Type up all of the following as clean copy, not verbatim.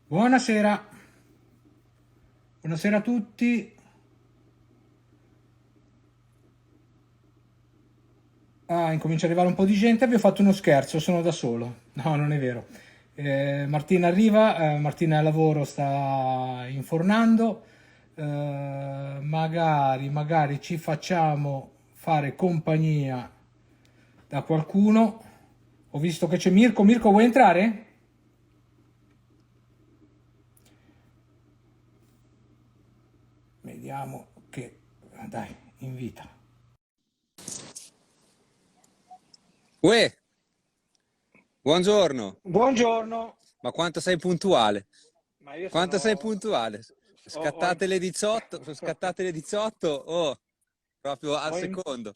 Buonasera, buonasera a tutti. Incomincia ad arrivare un po' di gente. Vi ho fatto uno scherzo, sono da solo. No, non è vero. Martina arriva, Martina è al lavoro, sta infornando. Magari ci facciamo fare compagnia da qualcuno. Ho visto che c'è Mirko. Mirko, vuoi entrare? Vediamo che... Dai, invita. Uè, buongiorno, Buongiorno, ma quanto sei puntuale? ma io Quanto sei sono... puntuale? Ho, ho im- Scattate le 18, sono scattate le 18, oh, proprio al ho im- secondo,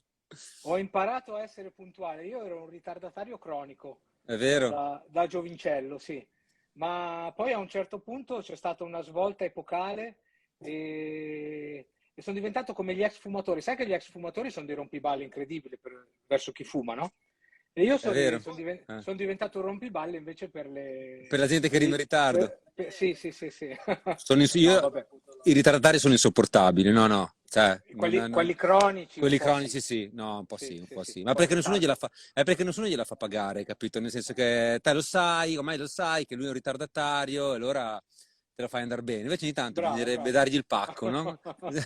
ho imparato a essere puntuale. Io ero un ritardatario cronico è vero? da giovincello, sì. Ma poi a un certo punto c'è stata una svolta epocale e sono diventato come gli ex fumatori. Sai che gli ex fumatori sono dei rompiballe incredibili verso chi fuma, no? E io È vero? Eh. son diventato un rompiballe invece Per la gente che arriva in ritardo. sì, sì, sì, sì. No, Io, vabbè. i ritardatari sono insopportabili, no, no, cioè, Quelli cronici un quelli po' sì. cronici sì, no, un po' Sì, sì, un sì, po' sì, sì, un ma po' in perché nessuno gliela ritardo. fa, è perché nessuno gliela fa pagare, capito? Nel senso che te lo sai, ormai lo sai che lui è un ritardatario e allora te lo fai andare bene, invece ogni tanto Bravo, bisognerebbe bravo. dargli il pacco, no? Sì.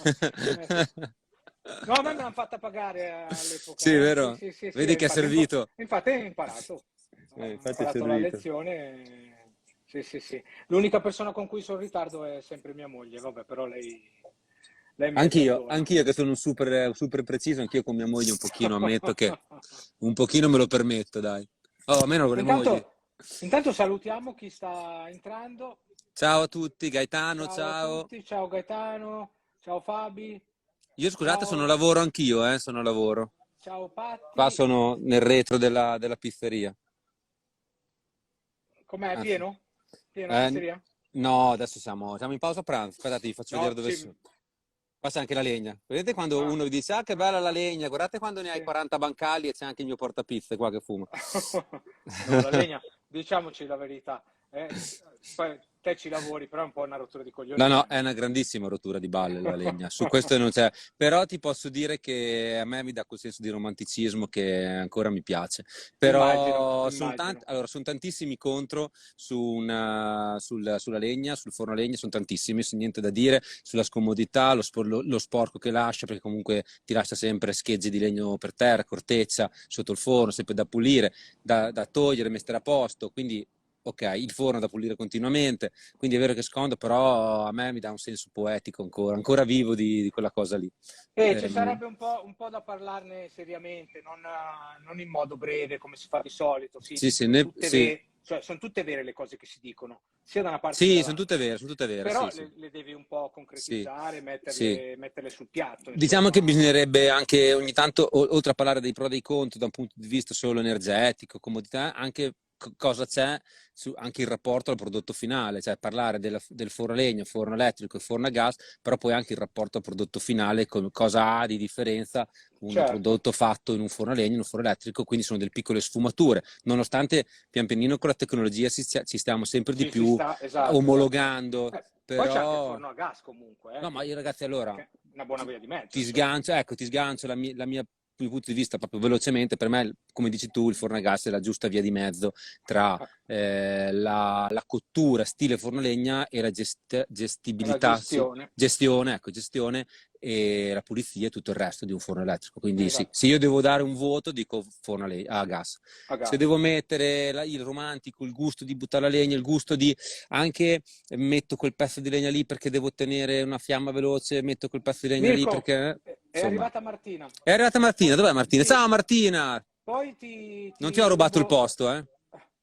No, a me me l'hanno fatta pagare Sì, all'epoca, eh? Sì, vero? sì, sì, sì. Vedi che è servito. Infatti ho imparato. Ho Infatti è imparato la servito. lezione. Sì, sì, sì. L'unica persona con cui sono in ritardo è sempre mia moglie, vabbè, però lei me lo perdona. Anch'io che sono un super preciso, anch'io con mia moglie un pochino ammetto che un pochino me lo permetto, dai. Oh, almeno con le mogli. Intanto, intanto salutiamo chi sta entrando. Ciao a tutti, Gaetano, Ciao a ciao. tutti, ciao Gaetano, ciao Fabi, Io scusate, sono a ciao, lavoro anch'io, sono a lavoro. ciao Qua Patti. sono nel retro della pizzeria. Com'è? Anzi, Pieno? Piena eh, pizzeria? no, adesso siamo in pausa pranzo. Aspettate, vi faccio vedere No, dove sì. sono. Qua c'è anche la legna. Vedete quando Ah, uno vi dice, ah, che bella la legna, guardate quando ne hai sì. 40 bancali e c'è anche il mio portapizze qua che fuma. No, la legna, diciamoci la verità. Poi te ci lavori, però è un po' una rottura di coglioni No, no, anche. è una grandissima rottura di balle la legna, su questo non c'è, però ti posso dire che a me mi dà quel senso di romanticismo che ancora mi piace, Immagino, però immagino. allora, sono tantissimi contro sulla legna, sul forno a legna, sono tantissimi, niente da dire, sulla scomodità, lo sporco che lascia, perché comunque ti lascia sempre schegge di legno per terra, corteccia, sotto il forno, sempre da pulire, da togliere, mettere a posto, quindi ok, il forno da pulire continuamente, quindi è vero che è scomodo, però a me mi dà un senso poetico ancora vivo di quella cosa lì. Ci Eh, sarebbe un po' da parlarne seriamente, non in modo breve come si fa di solito. Sì, sì, sì, sì, cioè, sono tutte vere le cose che si dicono, sia da una parte che sì, dall'altra. sono tutte vere, sì, Però sì, le devi un po' sì, concretizzare, sì. metterle sul piatto, Diciamo che insomma. bisognerebbe anche ogni tanto, oltre a parlare dei pro e dei contro da un punto di vista solo energetico, comodità, anche cosa c'è anche il rapporto al prodotto finale, cioè parlare del forno a legno, forno elettrico e forno a gas, però poi anche il rapporto al prodotto finale, cosa ha di differenza un Certo, prodotto fatto in un forno a legno, in un forno elettrico, quindi sono delle piccole sfumature, nonostante pian pianino con la tecnologia ci stiamo sempre di ci più sta, esatto, esatto. omologando, Poi c'è anche il però... forno a gas comunque, No, ma io ragazzi, che allora è una buona via di mezzo, ti insomma. sgancio, ecco, ti sgancio la mia il punto di vista proprio velocemente. Per me, come dici tu, il forno a gas è la giusta via di mezzo tra Ah, la cottura stile forno a legna e la la gestibilità, sì, gestione, gestione, ecco, gestione e la pulizia e tutto il resto di un forno elettrico. Quindi sì, esatto, se io devo dare un voto, dico a gas. a Se gas. devo mettere il romantico, il gusto di buttare la legna, il gusto di anche metto quel pezzo di legna lì perché devo ottenere una fiamma veloce, metto quel pezzo di legna lì Mirko, perché, è insomma, arrivata Martina. è arrivata Martina, dov'è Martina? Sì, Ciao Martina! poi Non ti ho rubato il posto, eh?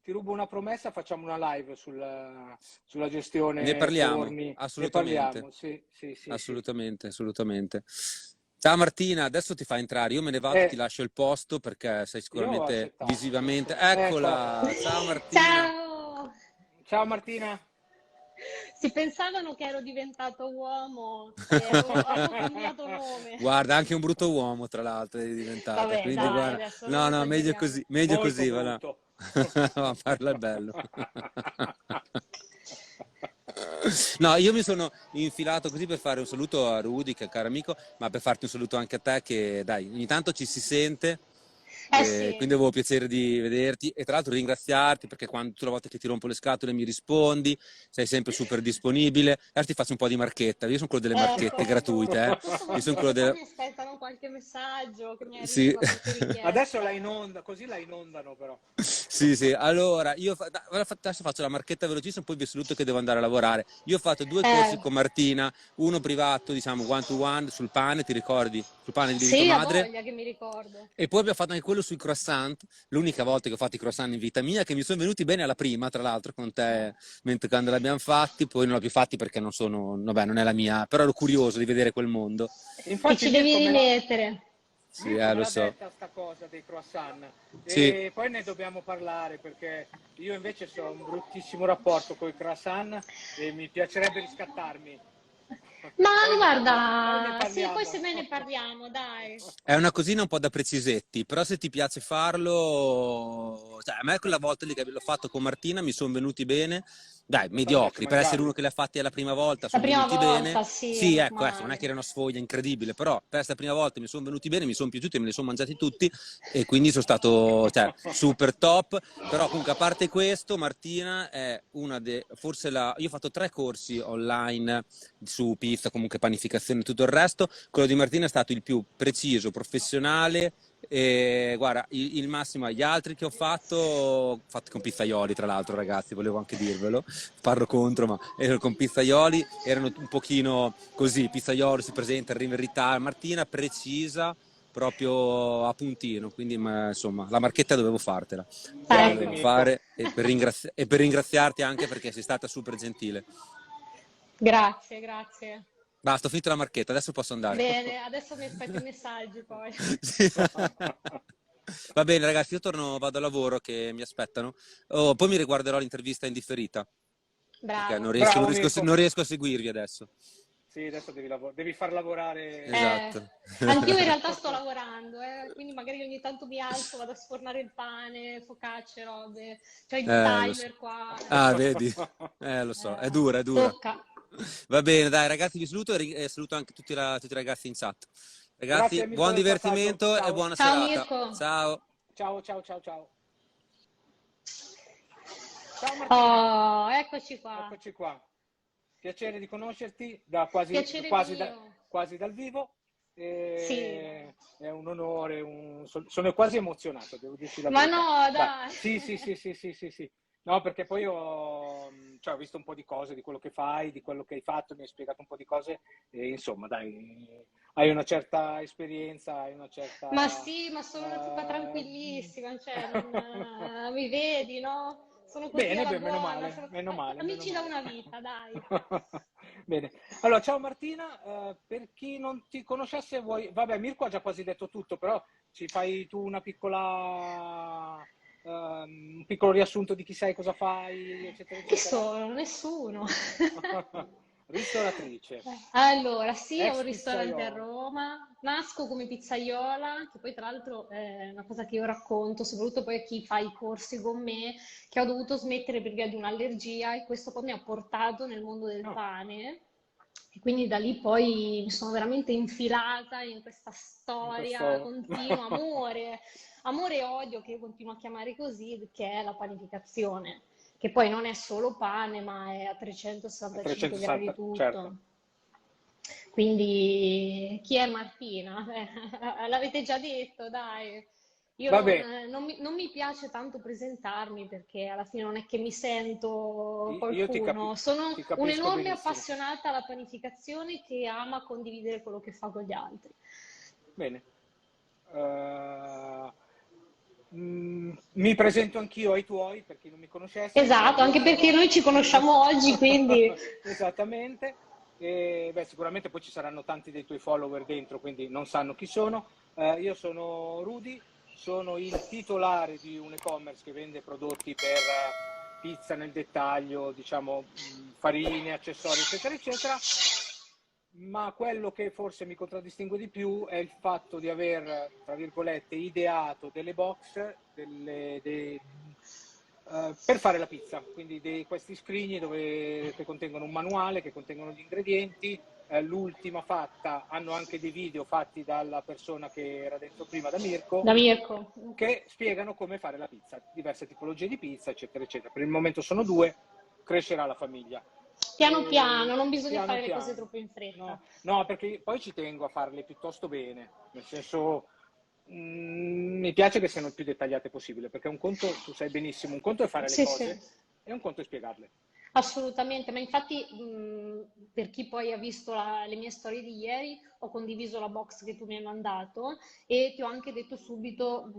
ti rubo una promessa, facciamo una live sulla Ne gestione parliamo? forni, ne Assolutamente, parliamo, sì, sì, sì, sì. assolutamente, assolutamente. Ciao Martina, adesso ti fa entrare, io me ne vado, ti Eh, lascio il posto perché sei io ho sicuramente accettato, sì, visivamente... sì. Eccola qua. Eccola! Ciao Martina! Ciao! Ciao Martina. Si pensavano che ero diventato uomo e avevo cambiato nome. Guarda, anche un brutto uomo, tra l'altro, è diventata, Vabbè, quindi dai, guarda, adesso non no, no, esageriamo. meglio Molto così, va là. brutto. No, parla il bello. No, io mi sono infilato così per fare un saluto a Rudy, che è un caro amico, ma per farti un saluto anche a te, che dai, ogni tanto ci si sente, Eh sì, quindi avevo piacere di vederti e tra l'altro ringraziarti perché quando tutte le volte che ti rompo le scatole mi rispondi, sei sempre super disponibile. Adesso ti faccio un po' di marchetta, io sono quello delle marchette ecco. gratuite, eh. Io sono quello Un po' delle... mi aspettano qualche messaggio, che mi Sì. arriva qualche Adesso la richiesta. inonda, così la inondano però. Sì, sì, allora adesso faccio la marchetta velocissima, poi vi saluto che devo andare a lavorare. Io ho fatto 2 corsi Eh, con Martina, uno privato, diciamo, one to one sul pane, ti ricordi? Sul pane di lievito sì, ha madre. voglia che mi ricordo. E poi abbiamo fatto anche quello sui croissant, l'unica volta che ho fatto i croissant in vita mia, che mi sono venuti bene alla prima, tra l'altro, con te, mentre quando l'abbiamo fatti, poi non l'ho più fatti perché non sono, vabbè, non è la mia, però ero curioso di vedere quel mondo. Ti Infatti ci devi rimettere. Sì, Mirko me lo l'ha so. detta sta cosa dei croissant Sì. e poi ne dobbiamo parlare perché io invece ho un bruttissimo rapporto con i croissant e mi piacerebbe riscattarmi. Ma Poi ne guarda, sì, poi parliamo. se me ne parliamo, dai. È una cosina un po' da precisetti, però se ti piace farlo, cioè, a me quella volta lì che l'ho fatto con Martina mi sono venuti bene, dai, Non te la faccio mediocri, per essere mangiare. uno che li ha fatti alla prima volta La sono prima venuti bene. volta, sì, è Sì, ecco, non è normale. che era una sfoglia incredibile, però per questa prima volta mi sono venuti bene, mi sono piaciuti e me li sono mangiati tutti e quindi sono stato, cioè, super top. Però comunque a parte questo, Martina è una forse io ho fatto 3 corsi online su pizza, comunque panificazione e tutto il resto. Quello di Martina è stato il più preciso, professionale. E guarda, il massimo agli altri che ho fatto con pizzaioli, tra l'altro, ragazzi, volevo anche dirvelo, parlo contro, ma ero con pizzaioli, erano un pochino così, pizzaiolo si presenta, arriva in ritardo, Martina precisa, proprio a puntino, quindi insomma, la marchetta dovevo fartela, la Grande dovevo Ecco, Mirko. fare e per ringraziarti anche perché sei stata super gentile. grazie, grazie. Basta, ho finito la marchetta, adesso posso andare. Bene, adesso mi aspetto i messaggi poi. Sì. Va bene, ragazzi, io torno, vado a lavoro che mi aspettano. Oh, poi mi riguarderò l'intervista in differita perché Bravo. Bravo Mirko. non riesco a seguirvi adesso. Sì, adesso devi far lavorare. Eh, Esatto. anch'io in realtà sto lavorando, quindi magari ogni tanto mi alzo, vado a sfornare il pane, focacce, robe. C'ho il Lo so. timer qua. Ah, vedi? Lo so, è dura, è dura. Tocca. Va bene, dai, ragazzi, vi saluto e saluto anche tutti i ragazzi in chat. Grazie Ragazzi, Mirko buon del passaggio. divertimento e Ciao. buona Ciao serata. Mirko. Ciao. Ciao, ciao, ciao, ciao. Ciao Martina, Oh, eccoci qua. eccoci qua. Piacere di conoscerti da quasi, Piacere quasi, da- mio. quasi dal vivo. Sì. È un onore, sono quasi emozionato, devo dirti la Ma verità. no, Dai, dai. sì, sì, sì, sì, sì, sì, sì. No, perché poi cioè, ho visto un po' di cose, di quello che fai, di quello che hai fatto, mi hai spiegato un po' di cose e insomma, dai, hai una certa esperienza, hai una Ma certa... sì, ma sono una tipa eh, tranquillissima, cioè, mi vedi, no? Sono così Bene, alla beh, buona, meno male, meno amici da male. una vita, dai. Bene, allora ciao Martina, per chi non ti conoscesse, vabbè, Mirko ha già quasi detto tutto, però ci fai tu un piccolo riassunto di chi sei, cosa fai, eccetera, Chi eccetera. sono? Nessuno. Ristoratrice, Allora, sì, ho un ex ristorante a pizzaiolo. Roma, nasco come pizzaiola, che poi tra l'altro è una cosa che io racconto, soprattutto poi a chi fa i corsi con me, che ho dovuto smettere per via di un'allergia e questo poi mi ha portato nel mondo del No, pane. E quindi da lì poi mi sono veramente infilata in questa in storia questo... continua, amore e odio che io continuo a chiamare così, che è la panificazione, che poi non è solo pane, ma è a a 365 gradi 360, certo. tutto. Quindi chi è Martina? L'avete già detto, dai. Io Vabbè, non mi piace tanto presentarmi perché alla fine non è che mi sento io qualcuno. Sono ti capisco un'enorme benissimo. appassionata alla panificazione che ama condividere quello che fa con gli altri. Bene. Mi presento anch'io ai tuoi, per chi non mi conoscesse. Esatto, Io anche perché sono... noi ci conosciamo oggi, quindi Esattamente. E, beh, sicuramente poi ci saranno tanti dei tuoi follower dentro, quindi non sanno chi sono. Io sono Rudy, sono il titolare di un e-commerce che vende prodotti per pizza nel dettaglio, diciamo, farine, accessori, eccetera, eccetera. Ma quello che forse mi contraddistingue di più è il fatto di aver, tra virgolette, ideato delle box, per fare la pizza, quindi questi scrigni che contengono un manuale, che contengono gli ingredienti. L'ultima fatta, hanno anche dei video fatti dalla persona che era dentro prima, da Mirko, Da Mirko. che spiegano come fare la pizza, diverse tipologie di pizza, eccetera, eccetera. Per il momento sono 2, crescerà la famiglia. Piano piano, non bisogna Piano fare le cose piano. troppo in fretta. No, perché poi ci tengo a farle piuttosto bene, nel senso, mi piace che siano il più dettagliate possibile, perché un conto, tu sai benissimo, un conto è fare le Sì, sì. cose e un conto è spiegarle. Assolutamente, ma infatti per chi poi ha visto le mie storie di ieri, ho condiviso la box che tu mi hai mandato e ti ho anche detto subito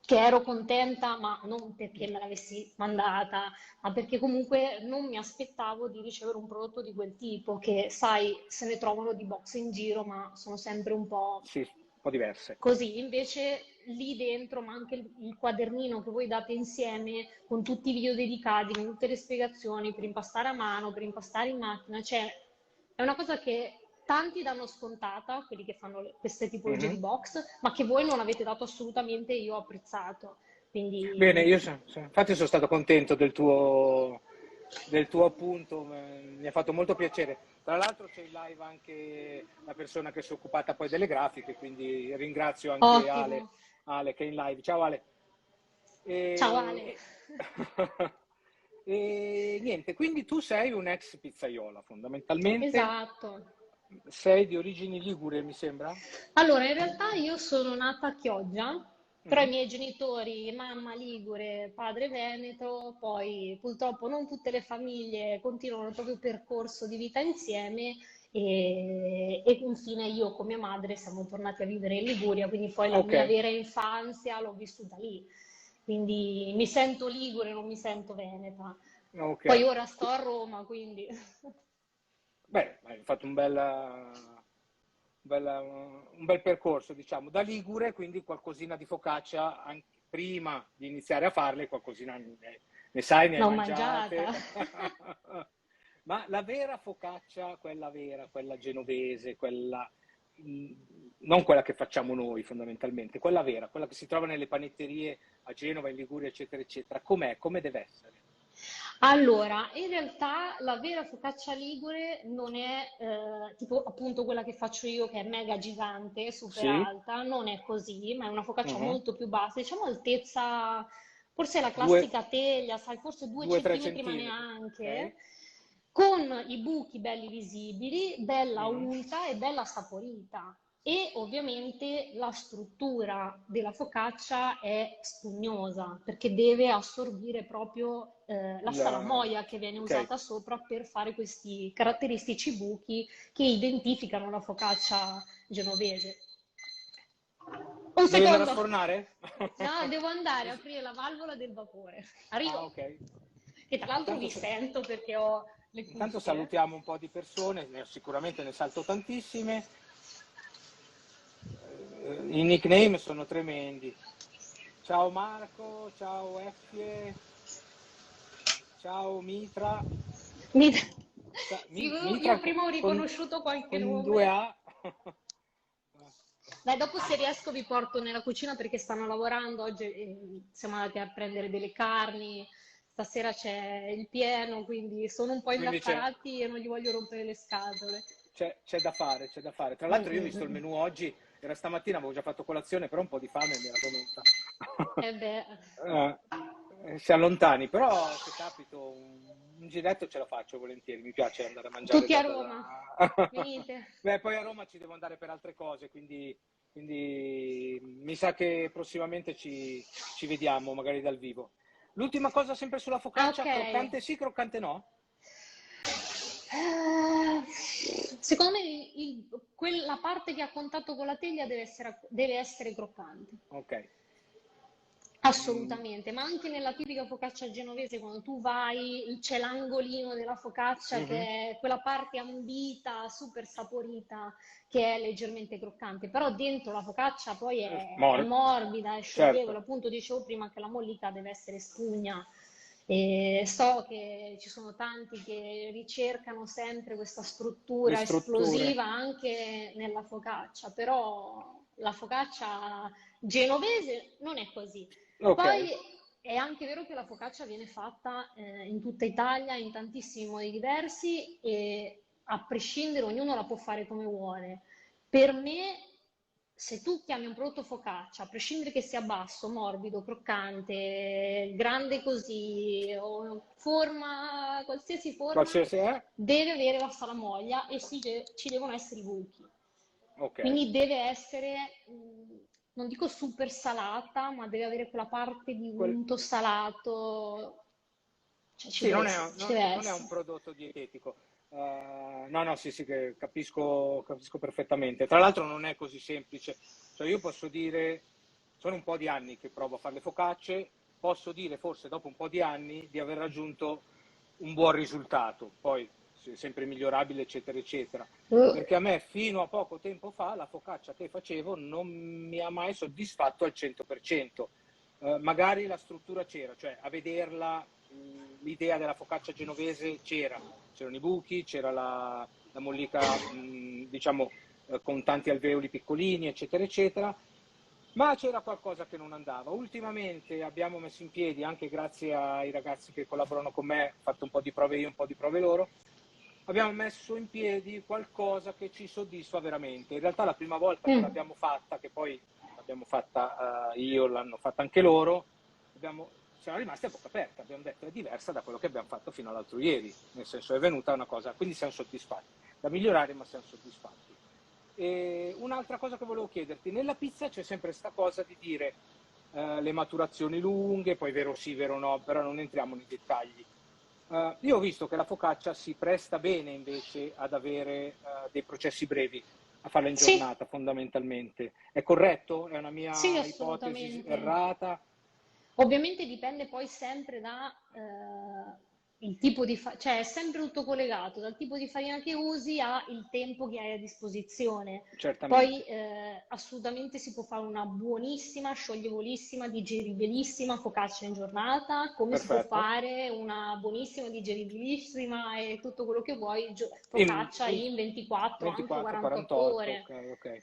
che ero contenta, ma non perché me l'avessi mandata, ma perché comunque non mi aspettavo di ricevere un prodotto di quel tipo, che sai, se ne trovano di box in giro, ma sono sempre un po' Sì, un po' diverse. così. Invece lì dentro, ma anche il quadernino che voi date insieme con tutti i video dedicati, con tutte le spiegazioni per impastare a mano, per impastare in macchina, cioè è una cosa che tanti danno scontata, quelli che fanno queste tipologie di Mhm. box, ma che voi non avete dato assolutamente e io ho apprezzato. Bene, Quindi io infatti sono stato contento del tuo appunto, mi ha fatto molto piacere. Tra l'altro c'è in live anche la persona che si è occupata poi delle grafiche, quindi ringrazio anche ottimo. Ale che è in live. Ciao Ale. Ciao Ale. E, e niente, quindi tu sei un ex pizzaiola fondamentalmente, Esatto. sei di origini ligure, mi sembra? Allora, in realtà io sono nata a Chioggia, però i Mhm. miei genitori, mamma ligure, padre veneto, poi purtroppo non tutte le famiglie continuano il proprio percorso di vita insieme e infine io con mia madre siamo tornati a vivere in Liguria, quindi poi la Ok, mia vera infanzia l'ho vissuta lì. Quindi mi sento ligure, non mi sento veneta. ok. Poi ora sto a Roma, quindi Beh, hai fatto un bel percorso, diciamo, da Ligure, quindi qualcosina di focaccia, anche prima di iniziare a farle, qualcosina ne sai, ne hai l'ho mangiate. mangiata. Ma la vera focaccia, quella vera, quella genovese, mh, non quella che facciamo noi fondamentalmente, quella vera, quella che si trova nelle panetterie a Genova, in Liguria, eccetera, eccetera, com'è? Come deve essere? Allora, in realtà la vera focaccia ligure non è tipo appunto quella che faccio io, che è mega gigante, super Sì? alta, non è così, ma è una focaccia Mhm. molto più bassa, diciamo altezza, forse la Due, classica teglia, sai, forse 2-3 2 centimetri, ma centimetri, neanche, ok? con i buchi belli visibili, bella Mhm. unta e bella saporita. E ovviamente la struttura della focaccia è spugnosa perché deve assorbire proprio la La- salamoia che viene ok. usata sopra per fare questi caratteristici buchi che identificano la focaccia genovese. Un Devi andare a secondo! sfornare? No, devo andare a aprire la valvola del vapore. Ah, Arrivo! ok. Che tra l'altro Intanto, vi sento perché ho le intanto cuffie. salutiamo un po' di persone, sicuramente ne salto tantissime. I nickname sono tremendi. Ciao Marco, ciao Effie, ciao Mitra. Mi- Sì, io Mitra prima ho con, riconosciuto qualche con due nome. A. Dai, dopo se riesco vi porto nella cucina perché stanno lavorando. Oggi siamo andati a prendere delle carni, stasera c'è il pieno, quindi sono un po' Quindi indaffarati e non gli voglio rompere le scatole. c'è da fare, c'è da fare. Tra Mm, l'altro io ho mm, visto il mm. menù oggi, era stamattina, avevo già fatto colazione, però un po' di fame mi era venuta. E beh, Si allontani, però se capito un giretto ce la faccio volentieri, mi piace andare a mangiare tutti a da. Roma, venite. Beh, poi a Roma ci devo andare per altre cose, quindi mi sa che prossimamente ci vediamo, magari dal vivo. L'ultima cosa sempre sulla Ah, ok. focaccia, croccante sì, croccante no? Secondo me quella parte che ha contatto con la teglia deve essere croccante. Ok. Mm, Assolutamente, ma anche nella tipica focaccia genovese, quando tu vai, c'è l'angolino della focaccia che mhm. è quella parte ambita, super saporita, che è leggermente croccante, però dentro la focaccia poi è morbida, è scioglievole, Certo, appunto dicevo prima che la mollica deve essere spugna. E so che ci sono tanti che ricercano sempre questa le struttura strutture. esplosiva anche nella focaccia, però la focaccia genovese non è così. Ok, Poi è anche vero che la focaccia viene fatta in tutta Italia in tantissimi modi diversi e a prescindere ognuno la può fare come vuole. Per me, se tu chiami un prodotto focaccia, a prescindere che sia basso, morbido, croccante, grande così, o forma, qualsiasi forma, Qualsiasi è? deve avere la salamoglia e ci devono essere i buchi. Ok. Quindi deve essere, non dico super salata, ma deve avere quella parte di Quel- unto salato, cioè Sì, ci deve non è un essere. prodotto dietetico. No, no, sì, sì, che capisco perfettamente. Tra l'altro non è così semplice. Cioè io posso dire, sono un po' di anni che provo a fare le focacce, posso dire forse dopo un po' di anni di aver raggiunto un buon risultato, poi sempre migliorabile, eccetera, eccetera. Uh, Perché a me fino a poco tempo fa la focaccia che facevo non mi ha mai soddisfatto al 100%. Magari la struttura c'era, cioè a vederla l'idea della focaccia genovese c'erano i buchi, c'era la mollica, diciamo, con tanti alveoli piccolini, eccetera, eccetera, ma c'era qualcosa che non andava. Ultimamente abbiamo messo in piedi, anche grazie ai ragazzi che collaborano con me, ho fatto un po' di prove io, un po' di prove loro, abbiamo messo in piedi qualcosa che ci soddisfa veramente. In realtà la prima volta che mm. l'abbiamo fatta, che poi l'abbiamo fatta io, l'hanno fatta anche loro, siamo rimasti a bocca aperta, abbiamo detto è diversa da quello che abbiamo fatto fino all'altro ieri, nel senso è venuta una cosa, quindi siamo soddisfatti, da migliorare ma siamo soddisfatti. E un'altra cosa che volevo chiederti, nella pizza c'è sempre questa cosa di dire le maturazioni lunghe, poi vero sì, vero no, però non entriamo nei dettagli. Io ho visto che la focaccia si presta bene invece ad avere dei processi brevi, a farla in Sì, giornata fondamentalmente. È corretto? È una sì, mia ipotesi assolutamente. errata? Ovviamente dipende poi sempre da il tipo cioè è sempre tutto collegato, dal tipo di farina che usi a il tempo che hai a disposizione. Poi Certamente. assolutamente si può fare una buonissima, scioglievolissima, digeribilissima focaccia in giornata, come si può Perfetto. fare una buonissima, digeribilissima e tutto quello che vuoi, focaccia In in 24, anche 48 24-48, ore. ok, ok.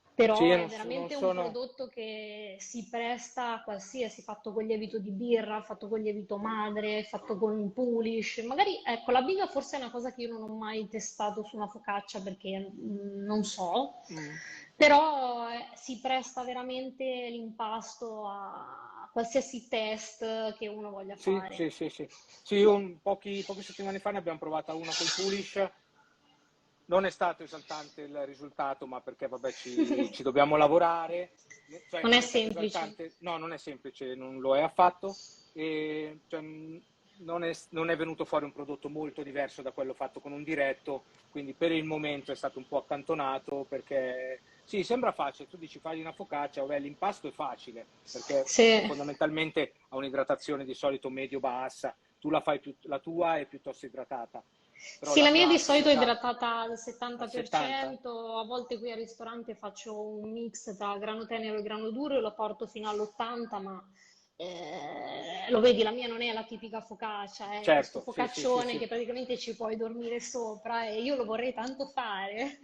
Sì, Però io è non veramente un sono... prodotto che si presta a qualsiasi, fatto con lievito di birra, fatto con lievito madre, fatto con Polish. Magari, ecco, la biga forse è una cosa che io non ho mai testato su una focaccia perché non so, Mm. però si presta veramente l'impasto a qualsiasi test che uno voglia Sì, fare. sì, sì, sì. Sì, io poche settimane fa ne abbiamo provata una col Pulish. Non è stato esaltante il risultato, ma perché vabbè ci dobbiamo lavorare, cioè Non è non è stato semplice. esaltante, no, non è semplice, non lo è affatto, e, cioè, non è venuto fuori un prodotto molto diverso da quello fatto con un diretto, quindi per il momento è stato un po' accantonato perché sì, sembra facile, tu dici fai una focaccia, vabbè, l'impasto è facile perché Sì. fondamentalmente ha un'idratazione di solito medio-bassa, tu la tua è piuttosto idratata, però Sì, la la mia di solito è classica idratata al al 70? 70%, a volte qui al ristorante faccio un mix tra grano tenero e grano duro e lo porto fino all'80%, ma lo vedi, la mia non è la tipica focaccia, è questo Certo, sì, sì, sì, focaccione sì. che praticamente ci puoi dormire sopra e io lo vorrei tanto fare,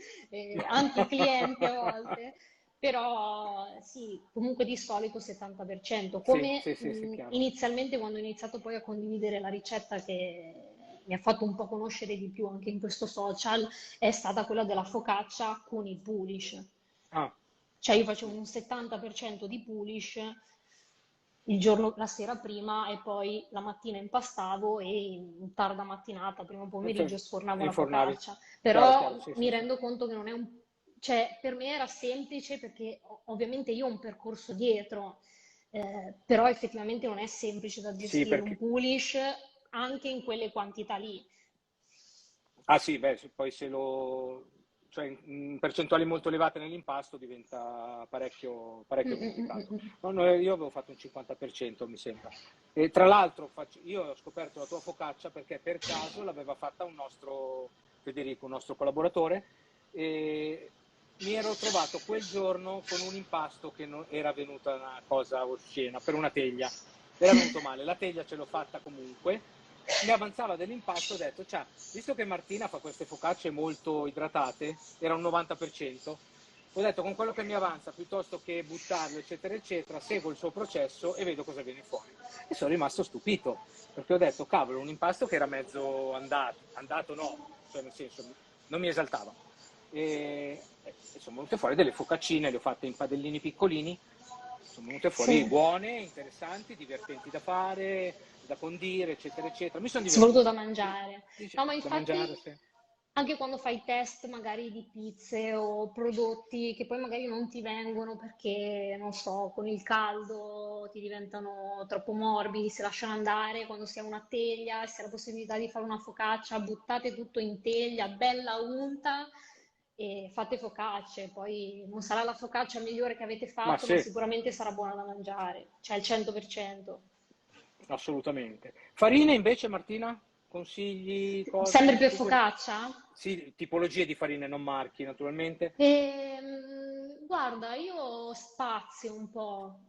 anche i clienti a volte, però sì, comunque di solito 70%, Sì, come sì, sì, sì, chiaro. inizialmente quando ho iniziato poi a condividere la ricetta che mi ha fatto un po' conoscere di più anche in questo social, è stata quella della focaccia con il pulish. Ah, Cioè io facevo un 70% di pulish il giorno, la sera prima e poi la mattina impastavo e in tarda mattinata, primo pomeriggio, sfornavo la infornavi. focaccia. Chiaro, chiaro, Però sì, sì, mi sì. rendo conto che non è un... Cioè, per me era semplice perché ovviamente io ho un percorso dietro, però effettivamente non è semplice da Sì, gestire un perché... pulish anche in quelle quantità lì. Ah sì, beh, poi se lo... cioè in percentuali molto elevate nell'impasto diventa Mm, parecchio mm, mm, complicato. mm, mm. No, no, io avevo fatto un 50%, mi sembra. E tra l'altro io ho scoperto la tua focaccia perché per caso l'aveva fatta un nostro Federico, un nostro collaboratore, e mi ero trovato quel giorno con un impasto che era venuta una cosa oscena per una teglia. Era venuto male, la teglia ce l'ho fatta comunque, mi avanzava dell'impasto, ho detto, visto che Martina fa queste focacce molto idratate, era un 90%, ho detto con quello che mi avanza, piuttosto che buttarlo, eccetera, eccetera, seguo il suo processo e vedo cosa viene fuori. E sono rimasto stupito, perché ho detto, cavolo, un impasto che era mezzo andato no, cioè nel senso, non mi esaltava. E sono venute fuori delle focaccine, le ho fatte in padellini piccolini, sono venute fuori Sì, buone, interessanti, divertenti da fare, da condire, eccetera, eccetera. Mi sono soprattutto da divertito. mangiare. Dice, No, ma da mangiare, infatti sì. anche quando fai test magari di pizze o prodotti che poi magari non ti vengono perché, non so, con il caldo ti diventano troppo morbidi, si lasciano andare, quando si ha una teglia, si ha la possibilità di fare una focaccia, buttate tutto in teglia, bella unta e fate focacce. Poi non sarà la focaccia migliore che avete Ma fatto, ma sì, sicuramente sarà buona da mangiare, cioè al 100%. assolutamente. Farine invece, Martina? Consigli, Sempre cose per su questo? focaccia? Sì, tipologie di farine, non marchi, naturalmente. Guarda, io spazio un po'.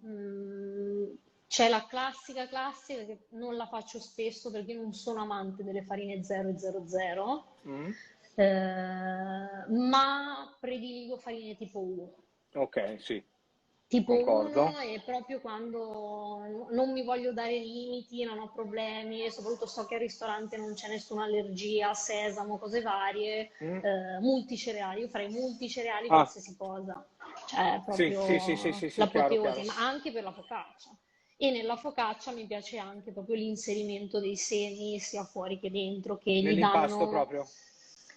C'è la classica classica che non la faccio spesso perché non sono amante delle farine 0 e 00, Mm. ma prediligo farine tipo 1. Ok, sì, Tipo concordo. 1 è proprio quando non mi voglio dare limiti, non ho problemi, e soprattutto so che al ristorante non c'è nessuna allergia, sesamo, cose varie, Mm. multicereali. Io farei multicereali Ah, qualsiasi cosa, cioè sì, sì, sì, sì, proprio sì, sì, chiaro, l'apoteosi, chiaro. ma anche per la focaccia. E nella focaccia mi piace anche proprio l'inserimento dei semi sia fuori che dentro, che gli Nell'impasto danno... proprio.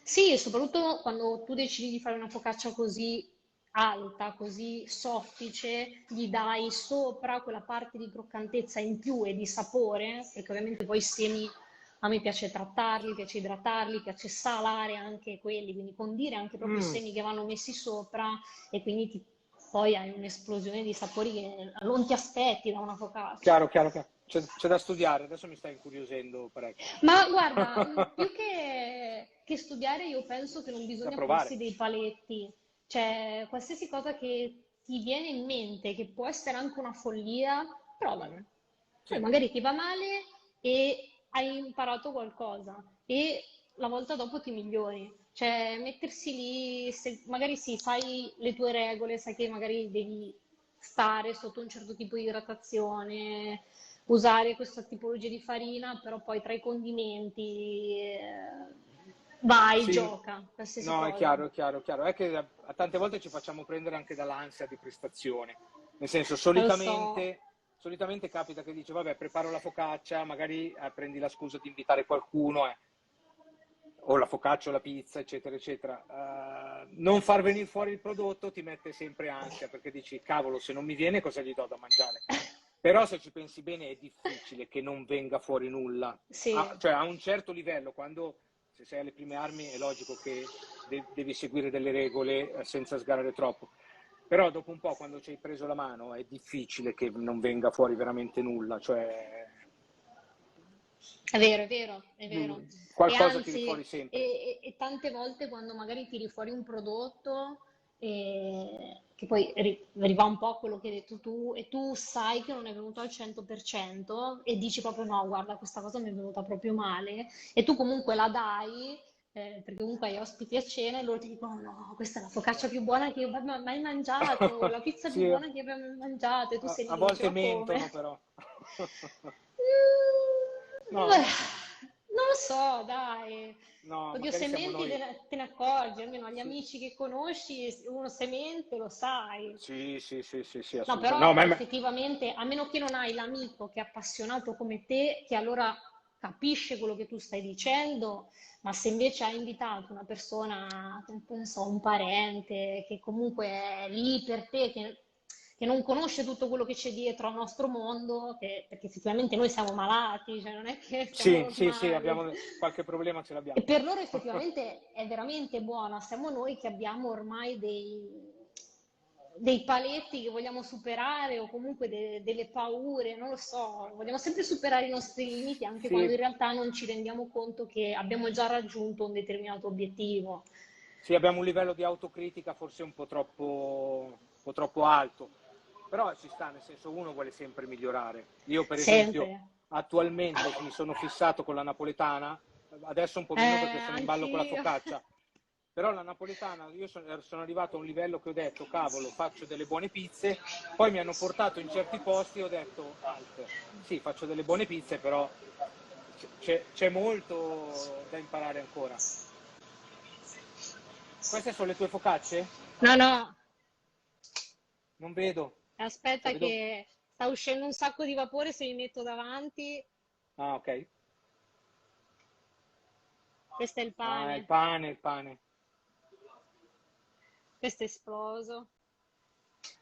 Sì, e soprattutto quando tu decidi di fare una focaccia così alta, così soffice, gli dai sopra quella parte di croccantezza in più e di sapore, perché ovviamente poi i semi a me piace trattarli, piace idratarli, piace salare anche quelli, quindi condire anche proprio i Mm. semi che vanno messi sopra e quindi poi hai un'esplosione di sapori che non ti aspetti da una focaccia. Chiaro, chiaro, chiaro. C'è da studiare, adesso mi stai incuriosendo parecchio. Ma guarda, più che studiare, io penso che non Da bisogna porsi provare. dei paletti, cioè qualsiasi cosa che ti viene in mente, che può essere anche una follia, provalo. Mhm. Poi Sì, magari ti va male e hai imparato qualcosa e la volta dopo ti migliori. Cioè, mettersi lì, se magari sì, sai le tue regole, sai che magari devi stare sotto un certo tipo di idratazione, usare questa tipologia di farina, però poi tra i condimenti vai, sì, gioca, qualsiasi no, è cosa. chiaro, è chiaro, è chiaro. È che a tante volte ci facciamo prendere anche dall'ansia di prestazione. Nel senso, Lo so. solitamente capita che dice, vabbè, preparo la focaccia, magari prendi la scusa di invitare qualcuno, o la focaccia o la pizza, eccetera, eccetera. Non far venire fuori il prodotto ti mette sempre ansia, perché dici, cavolo, se non mi viene cosa gli do da mangiare? Però se ci pensi bene è difficile che non venga fuori nulla. Sì. Cioè a un certo livello, quando se sei alle prime armi è logico che devi seguire delle regole senza sgarrare troppo. Però dopo un po', quando ci hai preso la mano, è difficile che non venga fuori veramente nulla. Cioè, È vero, è vero, è vero. E qualcosa tiri anzi, fuori sempre. e tante volte quando magari tiri fuori un prodotto, che poi riva un po' a quello che hai detto tu, e tu sai che non è venuto al 100% e dici proprio no, guarda, questa cosa mi è venuta proprio male, e tu comunque la dai, perché comunque hai ospiti a cena e loro ti dicono no, questa è la focaccia più buona che io abbia mai mangiato, la pizza più Sì, buona che io abbia mai mangiato, e tu sei a lì che dici volte ma come? mentono però. Beh, No? non lo so, dai. No, Oddio, magari se siamo menti noi. te ne accorgi, almeno agli Sì, amici che conosci, uno se mente lo sai. sì, sì, sì, sì, sì, No, assolutamente. No, però effettivamente, a meno che non hai l'amico che è appassionato come te, che allora capisce quello che tu stai dicendo, ma se invece hai invitato una persona, non so, un parente, che comunque è lì per te, che non conosce tutto quello che c'è dietro al nostro mondo, perché effettivamente noi siamo malati, cioè non è che siamo sì, sì, sì, normali. abbiamo qualche problema ce E l'abbiamo. per loro effettivamente è veramente buona, siamo noi che abbiamo ormai dei paletti che vogliamo superare o comunque delle paure, non lo so, vogliamo sempre superare i nostri limiti anche quando in Sì, realtà non ci rendiamo conto che abbiamo già raggiunto un determinato obiettivo. sì, abbiamo un livello di autocritica forse un po' troppo alto, però ci sta, nel senso uno vuole sempre migliorare. Io per esempio Sempre. attualmente mi sono fissato con la napoletana, adesso un po' meno perché sono in ballo con la Anch'io. focaccia, Però la napoletana, io sono arrivato a un livello che ho detto, cavolo, faccio delle buone pizze, poi mi hanno portato in certi posti e ho detto, alt, sì, faccio delle buone pizze, però c'è molto da imparare ancora. Queste sono le tue focacce? No, no, Non vedo. Cioè, aspetta vedo... che sta uscendo un sacco di vapore, se mi metto davanti. Ah, ok. Questo è il Ah, il pane, pane, il pane. questo è esploso.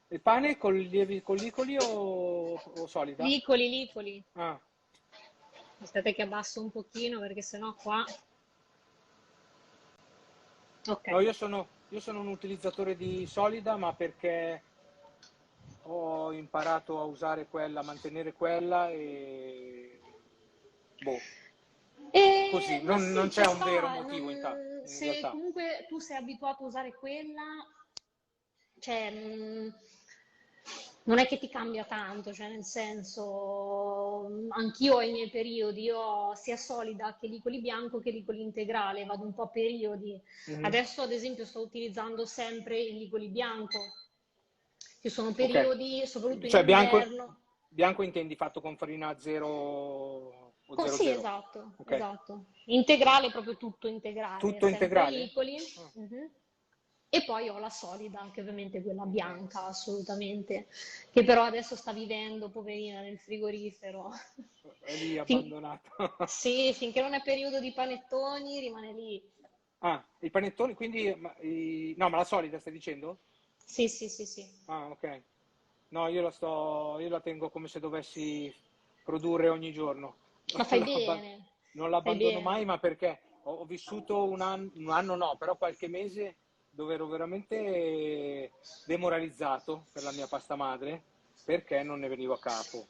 Il pane con lievi collicoli o solida? Licoli, licoli. Ah, Aspetta che abbasso un pochino perché sennò qua... Ok. no, io sono un utilizzatore di solida, ma perché ho imparato a usare quella, a mantenere quella e boh, così, Ma non sì, ci c'è un vero sta, motivo in se realtà. comunque tu sei abituato a usare quella, cioè, non è che ti cambia tanto, cioè nel senso, anch'io ho i miei periodi, io ho sia solida che licoli bianco che licoli integrale, vado un po' a periodi. Mhm. Adesso ad esempio sto utilizzando sempre il licoli bianco, ci sono Ok, periodi, soprattutto in cioè inverno. bianco intendi fatto con farina 0 o Sì, 00? esatto, Ok, esatto. Integrale, proprio tutto integrale, tutto sempre integrale? licoli. Ah. Mhm. E poi ho la solida, che ovviamente è quella bianca, assolutamente, che però adesso sta vivendo, poverina, nel frigorifero. È lì Fin- abbandonato. Sì, finché non è periodo di panettoni, rimane lì. Ah, i panettoni, quindi, no, ma la solida stai dicendo? Sì, sì, sì, sì. Ah, ok. No, io la tengo come se dovessi produrre ogni giorno. Ma Non fai l'abba- bene, non fai l'abbandono mai, bene. ma perché ho vissuto un anno no, però qualche mese dove ero veramente demoralizzato per la mia pasta madre perché non ne venivo a capo.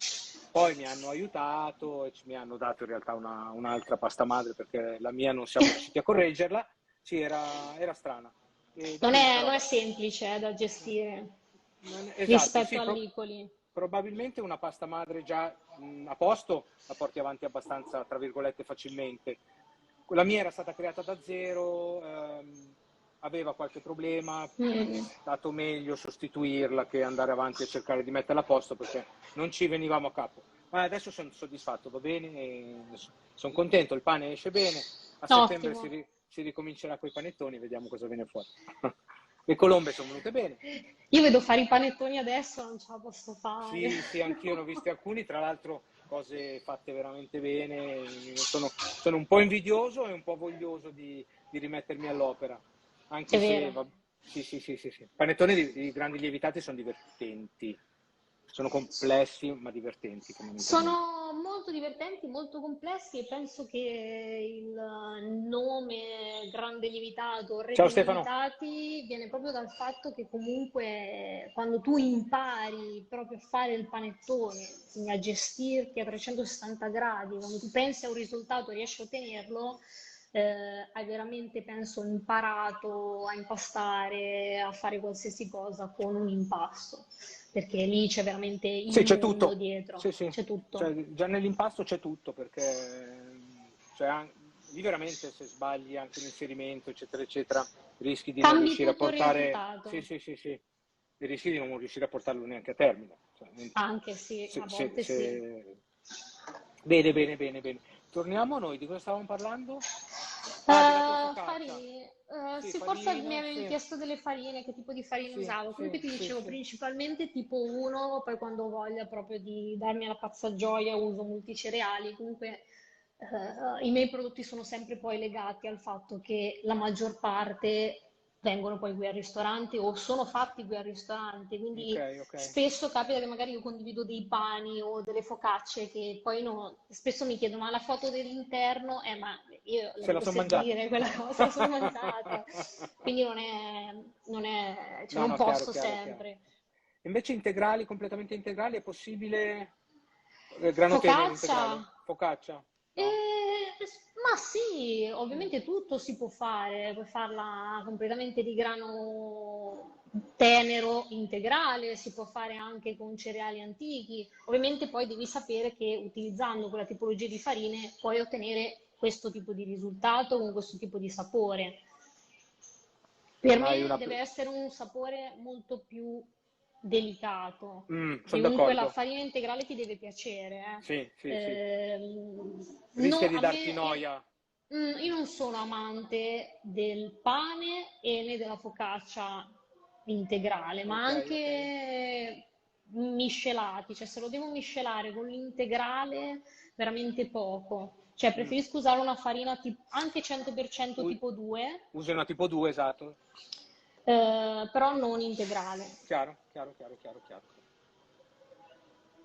Poi mi hanno aiutato e mi hanno dato in realtà un'altra pasta madre perché la mia non siamo riusciti a correggerla. Sì, era strana. E da lì però, Non è semplice, da gestire esatto, rispetto sì, all'Icoli. probabilmente una pasta madre già a posto la porti avanti abbastanza, tra virgolette, facilmente. La mia era stata creata da zero, aveva qualche problema, è Mm. stato meglio sostituirla che andare avanti a cercare di metterla a posto perché non ci venivamo a capo. Ma adesso sono soddisfatto, va bene, sono contento, il pane esce bene, a settembre Ottimo. si ricomincerà con i panettoni, vediamo cosa viene fuori. Le colombe sono venute bene. Io vedo fare i panettoni adesso, non ce la posso fare. Sì, sì, anch'io ne ho visti alcuni, tra l'altro cose fatte veramente bene. Sono un po' invidioso e un po' voglioso di rimettermi all'opera, anche È se, vero. sì, sì, sì, sì, sì. Panettoni di grandi lievitati sono divertenti, sono complessi ma divertenti fondamentalmente. Sono molto divertenti, molto complessi e penso che il nome grande lievitato, Ciao rete Stefano. lievitati, viene proprio dal fatto che comunque quando tu impari proprio a fare il panettone, quindi a gestirti a 360 gradi, quando tu pensi a un risultato e riesci a ottenerlo, hai veramente, penso, imparato a impastare, a fare qualsiasi cosa con un impasto, perché lì c'è veramente il Sì, c'è mondo tutto. dietro, Sì, sì. c'è tutto. Cioè, già nell'impasto c'è tutto, perché cioè, lì veramente se sbagli anche l'inserimento, eccetera, eccetera, rischi di non Cambi riuscire a tutto il portare. Sì, risultato. sì, sì, sì. Rischi di non riuscire a portarlo neanche a termine. Cioè, Anche sì, a volte sì. Bene, bene, bene, bene. Torniamo a noi, di cosa stavamo parlando? Ah, della tua focaccia. Farine. Sì, Sì, forse mi farina, avevi sì, chiesto delle farine, che tipo di farine sì, usavo. Comunque sì, ti sì, dicevo sì. principalmente tipo 1, poi quando ho voglia proprio di darmi la pazza gioia uso multicereali. Comunque i miei prodotti sono sempre poi legati al fatto che la maggior parte vengono poi qui al ristorante o sono fatti qui al ristorante, Ok, quindi ok. spesso capita che magari io condivido dei pani o delle focacce che poi spesso mi chiedono ma la foto dell'interno, ma io la Se la devo sono mangiata. servire quella cosa, la sono mangiata, quindi cioè No, non no, chiaro, posso chiaro, chiaro. sempre. Invece integrali, completamente integrali, è possibile grano tenero Focaccia? integrale? Focaccia? No? Eh, ma sì, ovviamente tutto si può fare, puoi farla completamente di grano tenero integrale, si può fare anche con cereali antichi. Ovviamente poi devi sapere che utilizzando quella tipologia di farine puoi ottenere questo tipo di risultato con questo tipo di sapore. Per non hai me una... deve essere un sapore molto più delicato. Sono Comunque la d'accordo. farina integrale ti deve piacere. Sì, sì, sì. Rischia No, di a darti me, noia. io non sono amante del pane e né della focaccia integrale, ma Ok, ok. anche miscelati, cioè se lo devo miscelare con l'integrale, veramente poco. Cioè Mm. preferisco usare una farina anche 100% U- tipo 2, Usi una tipo 2, esatto. però non integrale. Chiaro, chiaro, chiaro, chiaro, chiaro.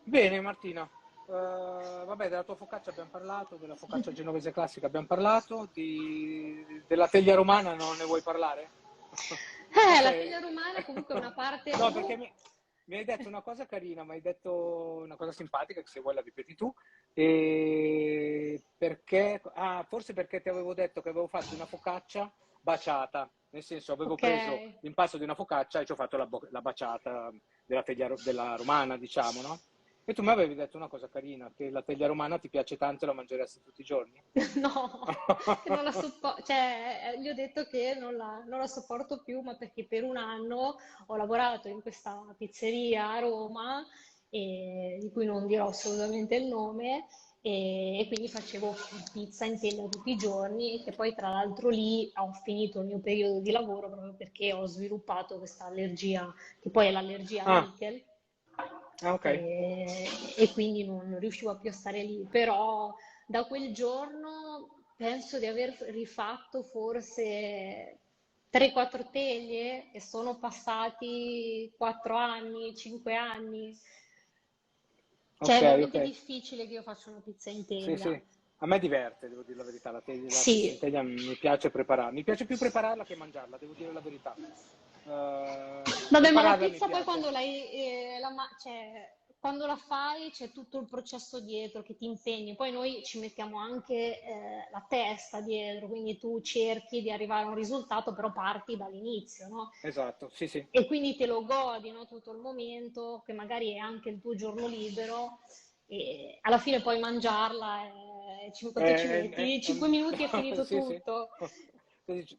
Bene, Martina. Vabbè, della tua focaccia abbiamo parlato, della focaccia genovese classica abbiamo parlato, della teglia romana non ne vuoi parlare? La Forse... teglia romana comunque è una parte... No, perché mi hai detto una cosa carina, mi hai detto una cosa simpatica, che se vuoi la ripeti tu, e perché, forse perché ti avevo detto che avevo fatto una focaccia baciata, nel senso avevo Ok. preso l'impasto di una focaccia e ci ho fatto la baciata della teglia della romana, diciamo, no? E tu mi avevi detto una cosa carina, che la teglia romana ti piace tanto e la mangeresti tutti i giorni? No, che non la sopporto, cioè gli ho detto che non la sopporto più, ma perché per un anno ho lavorato in questa pizzeria a Roma, di cui non dirò assolutamente il nome, e quindi facevo pizza in teglia tutti i giorni, e poi tra l'altro lì ho finito il mio periodo di lavoro proprio perché ho sviluppato questa allergia, che poi è l'allergia al Ah, nickel, ok. e quindi non riuscivo più a stare lì, però da quel giorno penso di aver rifatto forse 3-4 teglie e sono passati 4 anni, 5 anni. Cioè, Ok, è ok. veramente difficile che io faccia una pizza in Sì, teglia. sì. A me diverte, devo dire la verità, la pizza in Sì, teglia mi piace prepararla. Mi piace più prepararla che mangiarla, devo dire la verità. vabbè, ma la Prepararla mi pizza poi piace. quando cioè, quando la fai c'è tutto il processo dietro che ti impegni, poi noi ci mettiamo anche la testa dietro, quindi tu cerchi di arrivare a un risultato, però parti dall'inizio, no? Esatto, sì, sì. E quindi te lo godi, no, tutto il momento, che magari è anche il tuo giorno libero, e alla fine poi mangiarla, quanto ci metti? 5 minuti è finito Sì, sì. tutto. Così,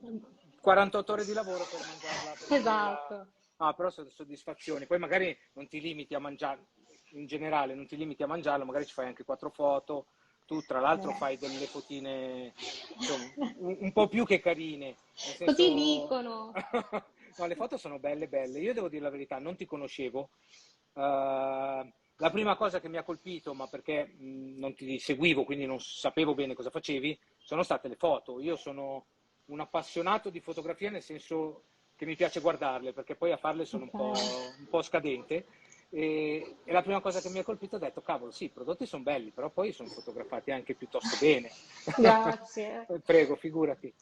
48 ore di lavoro per finirla. Esatto. Ah, però sono soddisfazioni. Poi magari non ti limiti a mangiare, in generale non ti limiti a mangiarlo, magari ci fai anche 4 foto. Tu, tra l'altro, fai delle fotine, insomma, un po' più che carine, nel Così senso... dicono. No, le foto sono belle, belle. Io devo dire la verità, non ti conoscevo. La prima cosa che mi ha colpito, ma perché non ti seguivo, quindi non sapevo bene cosa facevi, sono state le foto. Io sono un appassionato di fotografia, nel senso che mi piace guardarle, perché poi a farle sono Ok, un po' scadente. E la prima cosa che mi ha colpito ho detto, cavolo, sì, i prodotti sono belli, però poi sono fotografati anche piuttosto bene. grazie. Prego, figurati.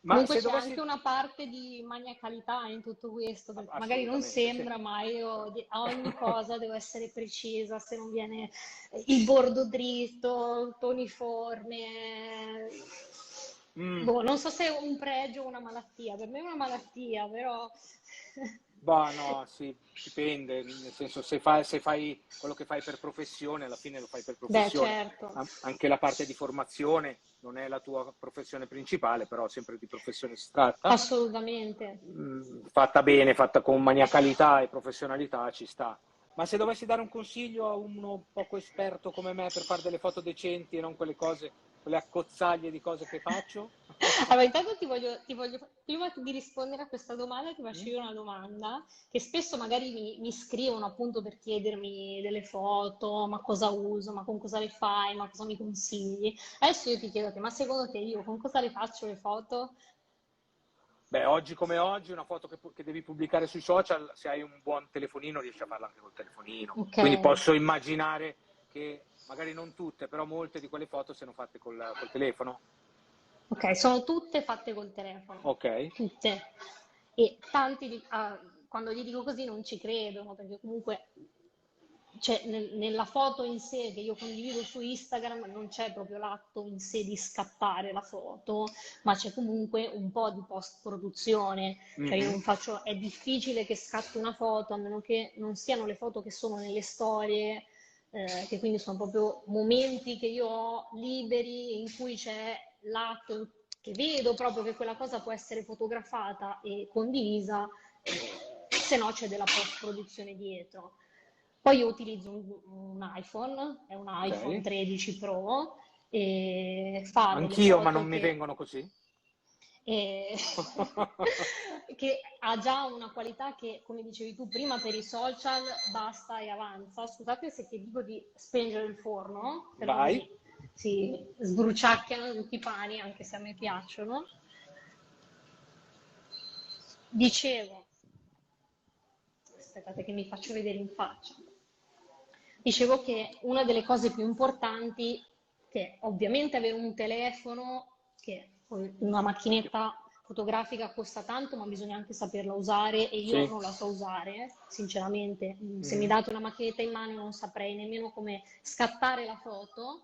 Ma Comunque se c'è anche dovessi... una parte di maniacalità in tutto questo, perché magari non Assolutamente, sì. sembra, ma io a ogni cosa devo essere precisa, se non viene il bordo dritto, il tono uniforme. Mm. Boh, non so se è un pregio o una malattia, per me è una malattia, però... Bah, no, sì, dipende, nel senso se fai quello che fai per professione, alla fine lo fai per Beh, professione. certo, Anche la parte di formazione non è la tua professione principale, però sempre di professione si tratta. assolutamente. Fatta bene, fatta con maniacalità e professionalità ci sta. Ma se dovessi dare un consiglio a uno poco esperto come me per fare delle foto decenti e non quelle cose, quelle accozzaglie di cose che faccio? Allora, intanto prima di rispondere a questa domanda, ti faccio Mm? io una domanda, che spesso magari mi scrivono appunto per chiedermi delle foto, ma cosa uso, ma con cosa le fai, ma cosa mi consigli. Adesso io ti chiedo a te, ma secondo te io con cosa le faccio le foto? Beh, oggi come oggi, una foto che devi pubblicare sui social, se hai un buon telefonino, riesci a farla anche col telefonino. Ok, Quindi posso immaginare che magari non tutte, però molte di quelle foto siano fatte col telefono. ok, sono tutte fatte col telefono, Ok. tutte. E tanti, quando gli dico così non ci credono, perché comunque cioè, nella foto in sé che io condivido su Instagram non c'è proprio l'atto in sé di scattare la foto, ma c'è comunque un po' di post-produzione. Cioè io Mhm. non faccio, è difficile che scatti una foto, a meno che non siano le foto che sono nelle storie, che quindi sono proprio momenti che io ho liberi in cui c'è l'atto che vedo proprio che quella cosa può essere fotografata e condivisa, se no c'è della post-produzione dietro. Poi io utilizzo un iPhone, è un iPhone Ok. 13 Pro, e fa delle Anch'io, ma non foto mi vengono così. e- che ha già una qualità che, come dicevi tu prima, per i social basta e avanza. Scusate se ti dico di spengere il forno, se no Vai. si sbruciacchiano tutti i pani, anche se a me piacciono. Dicevo, aspettate che mi faccio vedere in faccia. Dicevo che una delle cose più importanti, che ovviamente avere un telefono, che una macchinetta fotografica costa tanto, ma bisogna anche saperla usare e io Sì. non la so usare, sinceramente. Se mi Mhm. date una macchinetta in mano non saprei nemmeno come scattare la foto.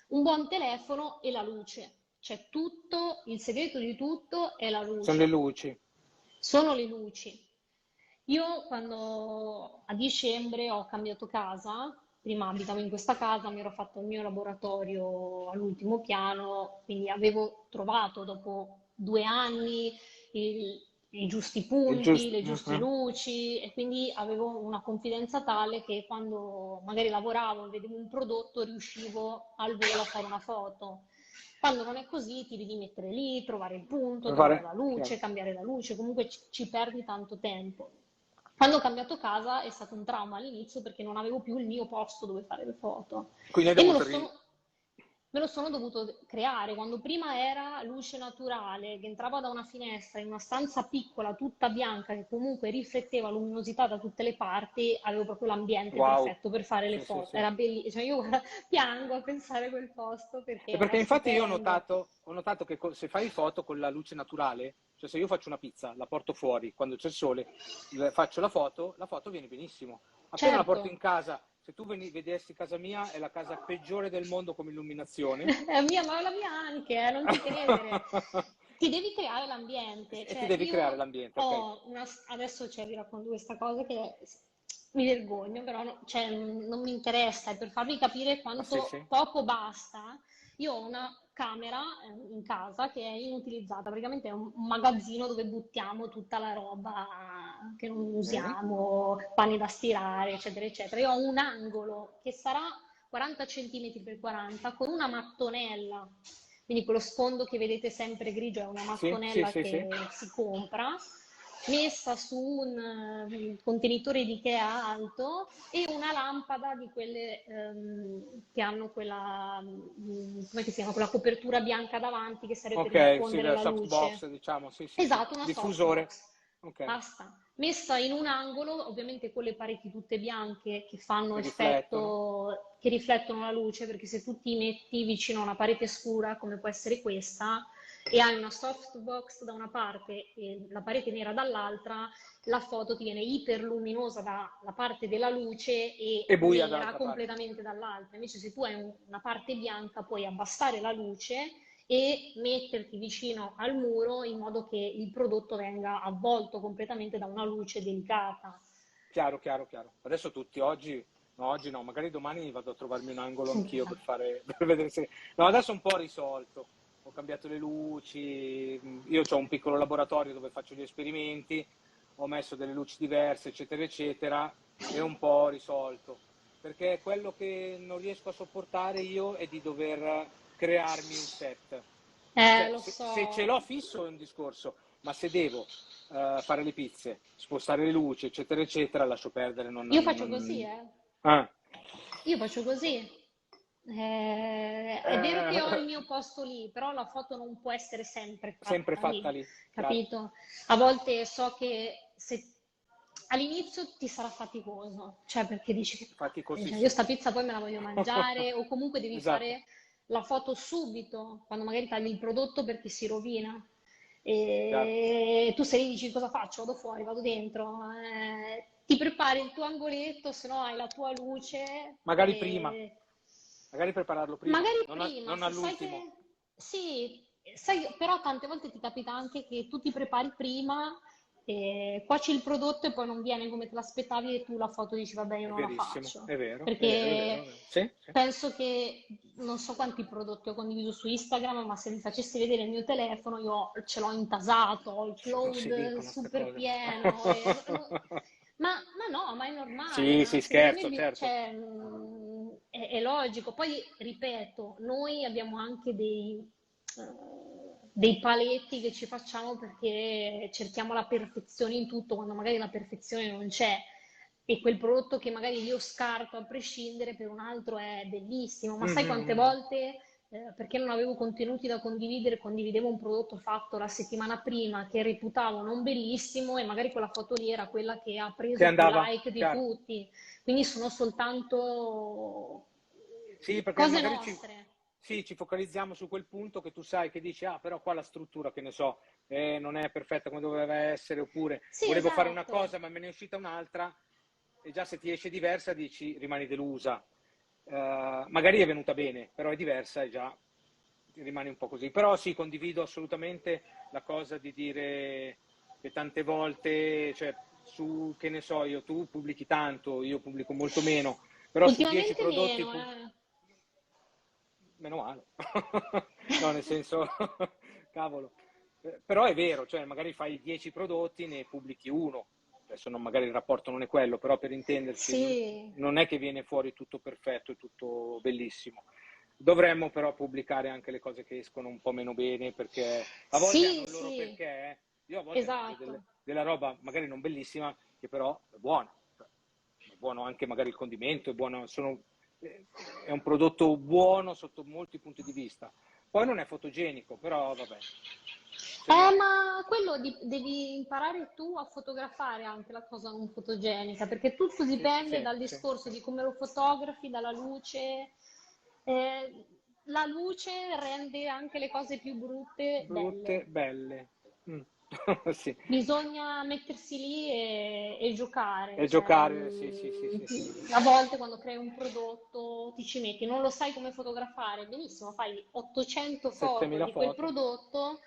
Un buon telefono e la luce. C'è tutto, il segreto di tutto è la Sono le luce. luci. Sono le luci. Io quando a dicembre ho cambiato casa, prima abitavo in questa casa, mi ero fatto il mio laboratorio all'ultimo piano, quindi avevo trovato dopo 2 anni i giusti Il punti, giusto. le giuste Mhm. luci e quindi avevo una confidenza tale che quando magari lavoravo e vedevo un prodotto riuscivo al volo a fare una foto. Quando non è così, ti devi mettere lì, trovare il punto, Per trovare fare... la luce, chiaro. cambiare la luce, comunque ci perdi tanto tempo. Quando ho cambiato casa è stato un trauma all'inizio perché non avevo più il mio posto dove fare le foto Quindi hai e dovuto... me lo sono dovuto creare. Quando prima era luce naturale che entrava da una finestra in una stanza piccola, tutta bianca, che comunque rifletteva luminosità da tutte le parti, avevo proprio l'ambiente Wow. perfetto per fare le Sì, sì, foto. sì. Era bellissimo. Cioè, io guarda, piango a pensare a quel posto perché E era perché infatti io stupendo. ho notato che se fai foto con la luce naturale, cioè se io faccio una pizza, la porto fuori, quando c'è il sole, faccio la foto viene benissimo. Appena la Certo, porto in casa, se tu vedessi casa mia, è la casa peggiore del mondo come illuminazione. è mia, ma la mia anche, non ti credere. Ti devi creare l'ambiente. E ti Cioè, devi creare io l'ambiente, ok? ho una... Adesso cioè, vi racconto questa cosa che mi vergogno, però cioè, non mi interessa. È per farvi capire Ma sì, quanto sì. poco basta. Io ho una camera in casa che è inutilizzata, praticamente è un magazzino dove buttiamo tutta la roba che non Bene. usiamo, panni da stirare, eccetera, eccetera. Io ho un angolo che sarà 40 cm per 40 con una mattonella, quindi quello sfondo che vedete sempre grigio è una Sì, sì, mattonella sì, sì. che si compra, messa su un contenitore di Ikea alto e una lampada di quelle che hanno quella, come si chiama, quella copertura bianca davanti che serve per Ok, sì, diffondere del la luce. softbox, diciamo, sì, sì, sì. Esatto, una Diffusore. softbox. Ok, Basta. Messa in un angolo, ovviamente con le pareti tutte bianche che fanno che riflettono. effetto, che riflettono la luce, perché se tu ti metti vicino a una parete scura, come può essere questa, e hai una softbox da una parte e la parete nera dall'altra, la foto ti viene iperluminosa dalla parte della luce e E buia nera dall'altra parte. completamente dall'altra. Invece se tu hai una parte bianca puoi abbassare la luce e metterti vicino al muro in modo che il prodotto venga avvolto completamente da una luce delicata. Chiaro, chiaro, chiaro. Adesso tutti oggi, no, oggi no, magari domani vado a trovarmi un angolo anch'io per fare, per vedere se... No, adesso è un po' risolto. Ho cambiato le luci, io ho un piccolo laboratorio dove faccio gli esperimenti, ho messo delle luci diverse, eccetera, eccetera, e un po' risolto. Perché quello che non riesco a sopportare io è di dover crearmi un set. Cioè, Lo se ce so. l'ho fisso è un discorso, ma se devo fare le pizze, spostare le luci, eccetera, eccetera, lascio perdere. Io faccio così, eh. Ah, Io faccio così. È vero che ho il eh, mio posto lì, però la foto non può essere sempre sempre fatta fatta lì, lì, chiaro. capito? A volte so che se all'inizio ti sarà faticoso, cioè perché dici che palle, cioè, io sta Faticosissimo. pizza poi me la voglio mangiare, o comunque devi Esatto. fare la foto subito, quando magari tagli il prodotto perché si rovina. Chiaro. E tu sei lì, dici cosa faccio? Vado fuori, vado dentro. Ti prepari il tuo angoletto, se no hai la tua luce. Magari prima, E magari prepararlo prima, magari prima, non se sai all'ultimo. che... Sì, sai, però tante volte ti capita anche che tu ti prepari prima cuoci il prodotto e poi non viene come te l'aspettavi e tu la foto dici vabbè io È non la verissimo, faccio. è vero, è vero, è vero, è Perché vero. Sì, sì. penso che non so quanti prodotti ho condiviso su Instagram, ma se vi facessi vedere il mio telefono io ce l'ho intasato, ho il Non si cloud dicono queste super cose. pieno. Ma no, ma è normale, Sì, ma sì, secondo me scherzo, certo. cioè, è logico. Poi ripeto, noi abbiamo anche dei paletti che ci facciamo perché cerchiamo la perfezione in tutto, quando magari la perfezione non c'è. E quel prodotto che magari io scarto a prescindere per un altro è bellissimo. Ma sai quante Mhm. volte, perché non avevo contenuti da condividere, condividevo un prodotto fatto la settimana prima che reputavo non bellissimo e magari quella foto lì era quella che ha Che preso più andava, like di chiaro. tutti. Quindi sono soltanto Sì, perché cose magari nostre. sì, ci focalizziamo su quel punto che tu sai che dici, ah, però qua la struttura, che ne so, non è perfetta come doveva essere, oppure Sì, volevo fare una esatto. cosa ma me ne è uscita un'altra, e già se ti esce diversa dici, rimani delusa. Magari è venuta bene, però è diversa e già rimani un po' così. Però sì, condivido assolutamente la cosa di dire che tante volte, cioè, su, che ne so io, tu pubblichi tanto, io pubblico molto meno, però su 10 Ultimamente prodotti, meno, eh. meno male. No, nel senso, cavolo. Però è vero, cioè magari fai 10 prodotti, ne pubblichi uno. Adesso magari il rapporto non è quello, però per intenderci, Sì, non è che viene fuori tutto perfetto e tutto bellissimo. Dovremmo però pubblicare anche le cose che escono un po' meno bene, perché a volte hanno sì, il loro sì, perché. Io a volte ne vedo esatto. della roba magari non bellissima, che però è buona. Cioè, è buono anche magari il condimento, è buono, è un prodotto buono sotto molti punti di vista. Poi non è fotogenico, però vabbè. Se no, Ma quello devi imparare tu a fotografare anche la cosa non fotogenica, perché tutto sì, dipende sì, dal sì. discorso di come lo fotografi, dalla luce. La luce rende anche le cose più brutte Brutte, belle. belle. Mm. Sì. Bisogna mettersi lì e giocare, E cioè, giocare, sì, sì, sì, sì, sì. a volte quando crei un prodotto ti ci metti, non lo sai come fotografare, benissimo, fai 800 foto 7000 di quel foto. prodotto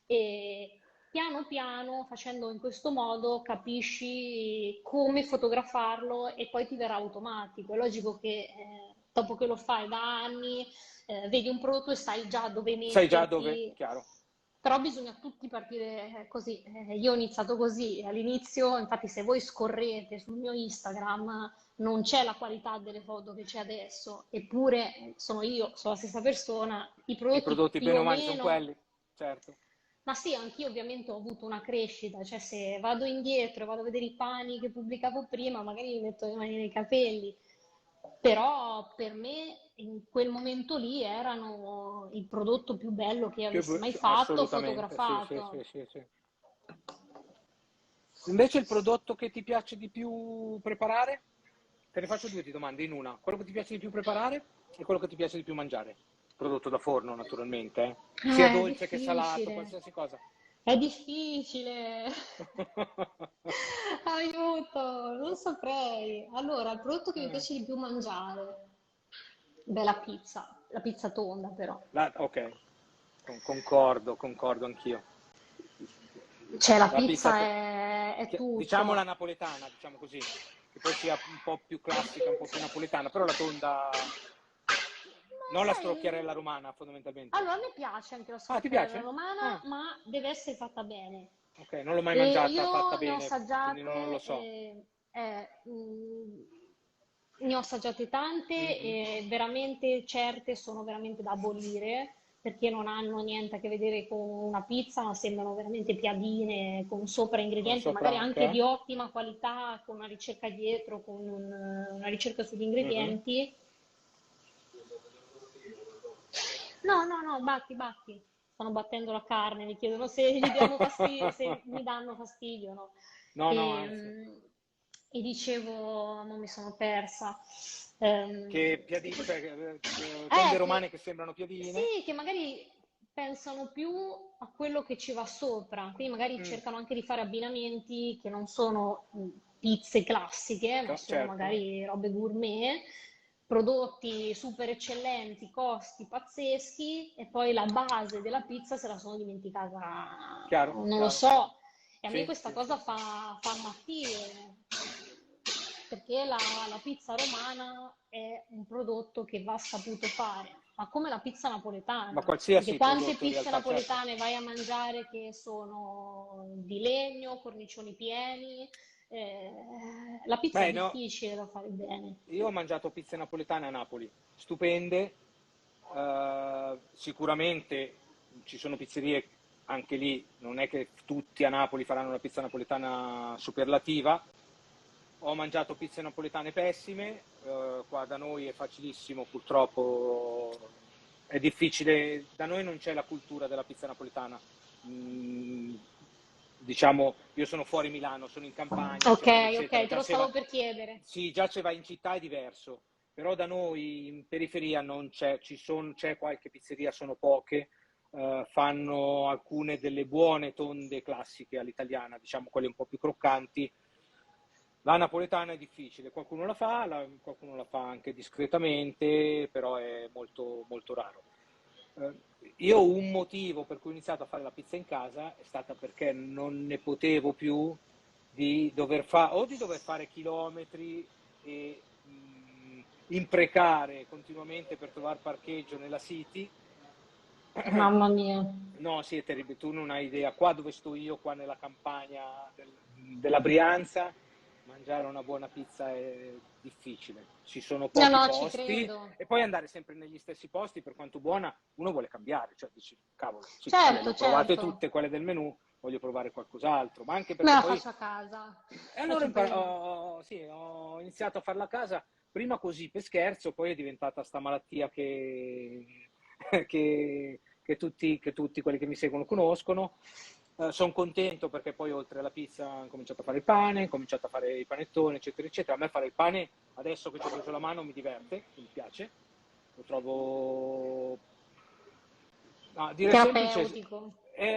e piano piano, facendo in questo modo, capisci come fotografarlo e poi ti verrà automatico. È logico che dopo che lo fai da anni, vedi un prodotto e sai già dove Sai già dove? metterti. Chiaro. Però bisogna tutti partire così. Io ho iniziato così all'inizio, infatti se voi scorrete sul mio Instagram non c'è la qualità delle foto che c'è adesso, eppure sono io, sono la stessa persona, i I prodotti prodotti più bene o o male sono meno. quelli, certo. Ma sì, anch'io ovviamente ho avuto una crescita, cioè se vado indietro e vado a vedere i pani che pubblicavo prima, magari mi metto le mani nei capelli, però per me in quel momento lì erano il prodotto più bello che io avessi mai fatto, Assolutamente, sì, sì, fotografato. sì, sì, sì. Invece il prodotto che ti piace di più preparare? Te ne faccio due di domande in una. Quello che ti piace di più preparare e quello che ti piace di più mangiare. Prodotto da forno, naturalmente, eh. Sia È dolce che salato, difficile, qualsiasi cosa. è difficile. Aiuto, non saprei. Allora, il prodotto che mi Eh, piace di più mangiare, beh, la pizza tonda però. ok, concordo anch'io. Cioè, la La pizza, pizza è diciamo la tutto. napoletana, diciamo così, che poi sia un po' più classica, un po' più napoletana, però la tonda, Ma non la sai, scrocchiarella romana, fondamentalmente. allora a me piace anche la Ah, ti scrocchiera piace? romana, Ah, ma deve essere fatta bene. ok, non l'ho mai E mangiata fatta io bene, quindi non lo so. ne ho assaggiate tante Mhm. e veramente certe sono veramente da abolire perché non hanno niente a che vedere con una pizza, ma sembrano veramente piadine con sopra Con ingredienti, sopra magari anche anche? di ottima qualità, con una ricerca dietro, con una ricerca sugli Mhm. ingredienti. No, no, no, batti, batti. Stanno battendo la carne, mi chiedono se gli diamo fastidio, se mi danno fastidio, no? No, no, E, anzi. e dicevo, non mi sono persa. Che Ehm, piadine, cioè tonde romane che che sembrano piadine. sì, che magari pensano più a quello che ci va sopra, quindi magari Mm, cercano anche di fare abbinamenti che non sono pizze classiche, ma sono certo, magari robe gourmet, prodotti super eccellenti, costi pazzeschi e poi la base della pizza se la sono dimenticata, chiaro, non lo chiaro, chiaro. so. E a me Sì, questa sì, sì, cosa sì. fa ammattire, perché la pizza romana è un prodotto che va saputo fare, ma come la pizza Ma napoletana, perché qualsiasi quante prodotto in pizze realtà, certo. napoletane vai a mangiare che sono di legno, cornicioni pieni, la pizza è Beh, no, difficile da fare bene. io ho mangiato pizze napoletane a Napoli, stupende. Sicuramente ci sono pizzerie anche lì, non è che tutti a Napoli faranno una pizza napoletana superlativa. Ho mangiato pizze napoletane pessime, qua da noi è facilissimo, purtroppo è difficile, da noi non c'è la cultura della pizza napoletana. Mm, diciamo, io sono fuori Milano, sono in campagna, Ok, eccetera, eccetera. ok, te lo stavo per chiedere. Sì, già se vai in città è diverso, però da noi in periferia non c'è, c'è qualche pizzeria, sono poche, fanno alcune delle buone tonde classiche all'italiana, diciamo quelle un po' più croccanti. La napoletana è difficile, qualcuno la fa, qualcuno la fa anche discretamente, però è molto, molto raro. Io un motivo per cui ho iniziato a fare la pizza in casa è stata perché non ne potevo più di dover fare o di dover fare chilometri e imprecare continuamente per trovare parcheggio nella City. Mamma mia. No, sì, è terribile, tu non hai idea. Qua dove sto io, qua nella campagna della Brianza, mangiare una buona pizza è difficile. Ci sono No, pochi no, ci posti credo. e poi andare sempre negli stessi posti, per quanto buona, uno vuole cambiare, cioè dici, cavolo, sì, quelle le Certo, ho provate certo. tutte, quelle del menù, voglio provare qualcos'altro, ma anche Me perché la poi faccio a casa. e allora Faccio prima. sì, ho iniziato a farla a casa, prima così per scherzo, poi è diventata sta malattia che tutti quelli che mi seguono conoscono. Sono contento perché poi oltre alla pizza ho cominciato a fare il pane, ho cominciato a fare i panettoni, eccetera, eccetera. A me fare il pane, adesso che ci ho preso la mano, mi diverte, mi piace. Lo trovo dire semplice, Terapeutico.